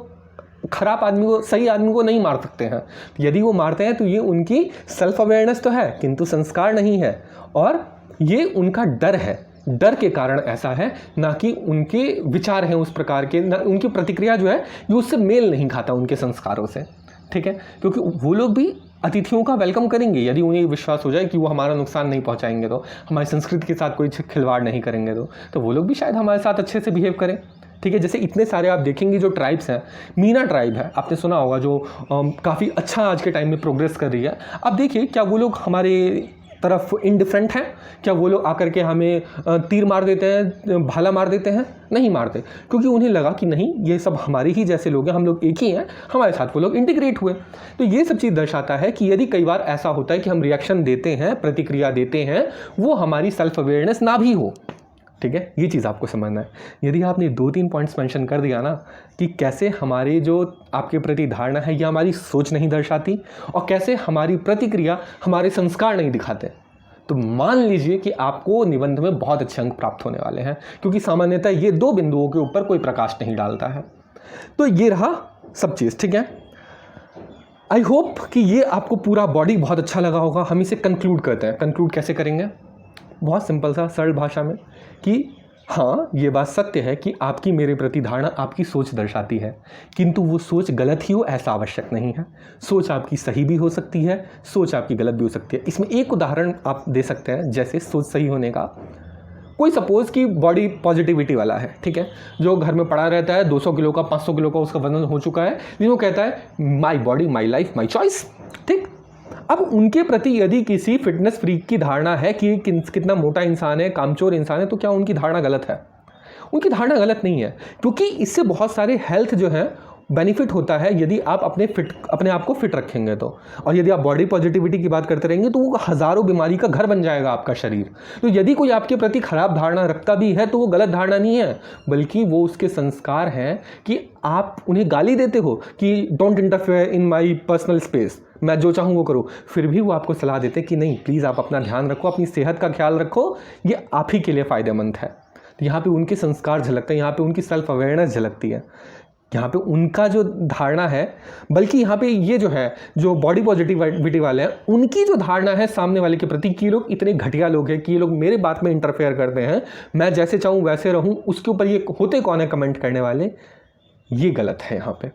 खराब आदमी को, सही आदमी को नहीं मार सकते हैं। यदि वो मारते हैं तो ये उनकी सेल्फ अवेयरनेस तो है, किंतु संस्कार नहीं है, और ये उनका डर है। डर के कारण ऐसा है, ना कि उनके विचार हैं उस प्रकार के, ना उनकी प्रतिक्रिया जो है ये उससे मेल नहीं खाता उनके संस्कारों से, ठीक है। क्योंकि वो लोग भी अतिथियों का वेलकम करेंगे यदि उन्हें विश्वास हो जाए कि वो हमारा नुकसान नहीं पहुंचाएंगे, तो हमारी संस्कृति के साथ कोई खिलवाड़ नहीं करेंगे, तो वो लोग भी शायद हमारे साथ अच्छे से बिहेव करें, ठीक है। जैसे इतने सारे आप देखेंगे जो ट्राइब्स हैं, मीना ट्राइब है, आपने सुना होगा, जो काफ़ी अच्छा आज के टाइम में प्रोग्रेस कर रही है। अब देखिए, क्या वो लोग हमारे तरफ इनडिफरेंट हैं? क्या वो लोग आकर के हमें तीर मार देते हैं, भाला मार देते हैं? नहीं मारते, क्योंकि उन्हें लगा कि नहीं, ये सब हमारे ही जैसे लोग हैं, हम लोग एक ही हैं, हमारे साथ वो लोग इंटीग्रेट हुए। तो ये सब चीज़ दर्शाता है कि यदि कई बार ऐसा होता है कि हम रिएक्शन देते हैं, प्रतिक्रिया देते हैं, वो हमारी सेल्फ अवेयरनेस ना भी हो, ठीक है। ये चीज़ आपको समझना है। यदि आपने 2-3 पॉइंट्स मेंशन कर दिया ना कि कैसे हमारे जो आपके प्रति धारणा है ये हमारी सोच नहीं दर्शाती, और कैसे हमारी प्रतिक्रिया हमारे संस्कार नहीं दिखाते, तो मान लीजिए कि आपको निबंध में बहुत अच्छे अंक प्राप्त होने वाले हैं, क्योंकि सामान्यतः ये 2 बिंदुओं के ऊपर कोई प्रकाश नहीं डालता है। तो ये रहा सब चीज़, ठीक है। आई होप कि ये आपको पूरा बॉडी बहुत अच्छा लगा होगा। हम इसे कंक्लूड करते हैं। कंक्लूड कैसे करेंगे? बहुत सिंपल सा, सरल भाषा में, कि हाँ, ये बात सत्य है कि आपकी मेरे प्रति धारणा आपकी सोच दर्शाती है, किंतु वो सोच गलत ही हो ऐसा आवश्यक नहीं है। सोच आपकी सही भी हो सकती है, सोच आपकी गलत भी हो सकती है। इसमें एक उदाहरण आप दे सकते हैं, जैसे सोच सही होने का। कोई सपोज कि बॉडी पॉजिटिविटी वाला है, ठीक है, जो घर में पड़ा रहता है, 200 किलो का, 500 किलो का उसका वजन हो चुका है, लेकिन वो कहता है my body my life my choice, ठीक। अब उनके प्रति यदि किसी फिटनेस फ्रीक की धारणा है कि कितना मोटा इंसान है, कामचोर इंसान है, तो क्या उनकी धारणा गलत है? उनकी धारणा गलत नहीं है, क्योंकि इससे बहुत सारे हेल्थ जो है बेनिफिट होता है यदि आप अपने आप को फिट रखेंगे तो। और यदि आप बॉडी पॉजिटिविटी की बात करते रहेंगे तो वो हज़ारों बीमारी का घर बन जाएगा आपका शरीर। तो यदि कोई आपके प्रति खराब धारणा रखता भी है तो वो गलत धारणा नहीं है, बल्कि वो उसके संस्कार हैं कि आप उन्हें गाली देते हो कि don't interfere in my personal space, मैं जो चाहूँ वो करूँ। फिर भी वो आपको सलाह देते कि नहीं, प्लीज़ आप अपना ध्यान रखो, अपनी सेहत का ख्याल रखो, ये आप ही के लिए फ़ायदेमंद है। तो यहाँ पे उनके संस्कार झलकते हैं, यहाँ पे उनकी सेल्फ अवेयरनेस झलकती है, यहाँ पे उनका जो धारणा है। बल्कि यहाँ पे ये जो है, जो बॉडी पॉजिटिविटी वाले हैं, उनकी जो धारणा है सामने वाले के प्रति कि ये लोग इतने घटिया लोग हैं कि ये लोग मेरे बात में इंटरफेयर करते हैं, मैं जैसे चाहूँ वैसे रहूँ, उसके ऊपर ये होते कौन है कमेंट करने वाले, ये गलत है यहाँ पे,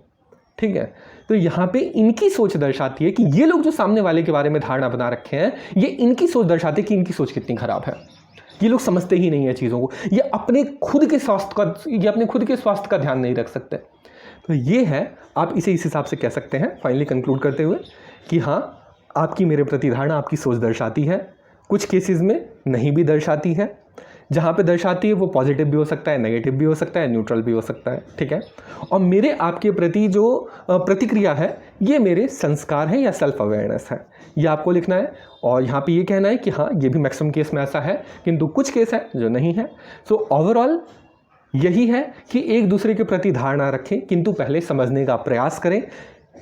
ठीक है। तो यहाँ पे इनकी सोच दर्शाती है कि ये लोग जो सामने वाले के बारे में धारणा बना रखे हैं, ये इनकी सोच दर्शाती है कि इनकी सोच कितनी खराब है। ये लोग समझते ही नहीं है चीज़ों को, ये अपने खुद के स्वास्थ्य का ध्यान नहीं रख सकते। तो ये है, आप इसे इस हिसाब से कह सकते हैं, फाइनली कंक्लूड करते हुए, कि हाँ, आपकी मेरे प्रति धारणा आपकी सोच दर्शाती है। कुछ केसेस में नहीं भी दर्शाती है, जहाँ पे दर्शाती है वो पॉजिटिव भी हो सकता है, नेगेटिव भी हो सकता है, न्यूट्रल भी हो सकता है, ठीक है। और मेरे आपके प्रति जो प्रतिक्रिया है, ये मेरे संस्कार है या सेल्फ अवेयरनेस है, ये आपको लिखना है। और यहाँ पे ये कहना है कि हाँ, ये भी मैक्सिमम केस में ऐसा है, किंतु कुछ केस है जो नहीं है। सो ओवरऑल यही है कि एक दूसरे के प्रति धारणा रखें, किंतु पहले समझने का प्रयास करें।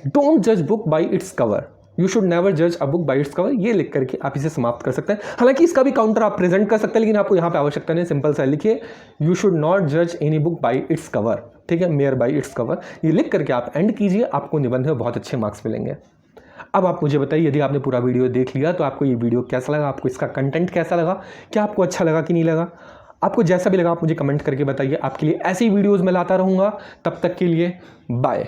डोंट जज book by its cover, you should never जज a book by its cover, ये लिख करके आप इसे समाप्त कर सकते हैं। हालांकि इसका भी काउंटर आप प्रेजेंट कर सकते हैं, लेकिन आपको यहाँ पे आवश्यकता नहीं, सिंपल सा लिखिए यू शुड नॉट जज any book by its cover, ठीक है, मेयर बाय इट्स कवर, ये लिख करके आप एंड कीजिए, आपको निबंध में बहुत अच्छे मार्क्स मिलेंगे। अब आप मुझे बताइए, यदि आपने पूरा वीडियो देख लिया तो आपको ये वीडियो कैसा लगा, आपको इसका कंटेंट कैसा लगा, क्या आपको अच्छा लगा कि नहीं लगा? आपको जैसा भी लगा आप मुझे कमेंट करके बताइए। आपके लिए ऐसी वीडियोज़ मैं लाता रहूँगा। तब तक के लिए बाय।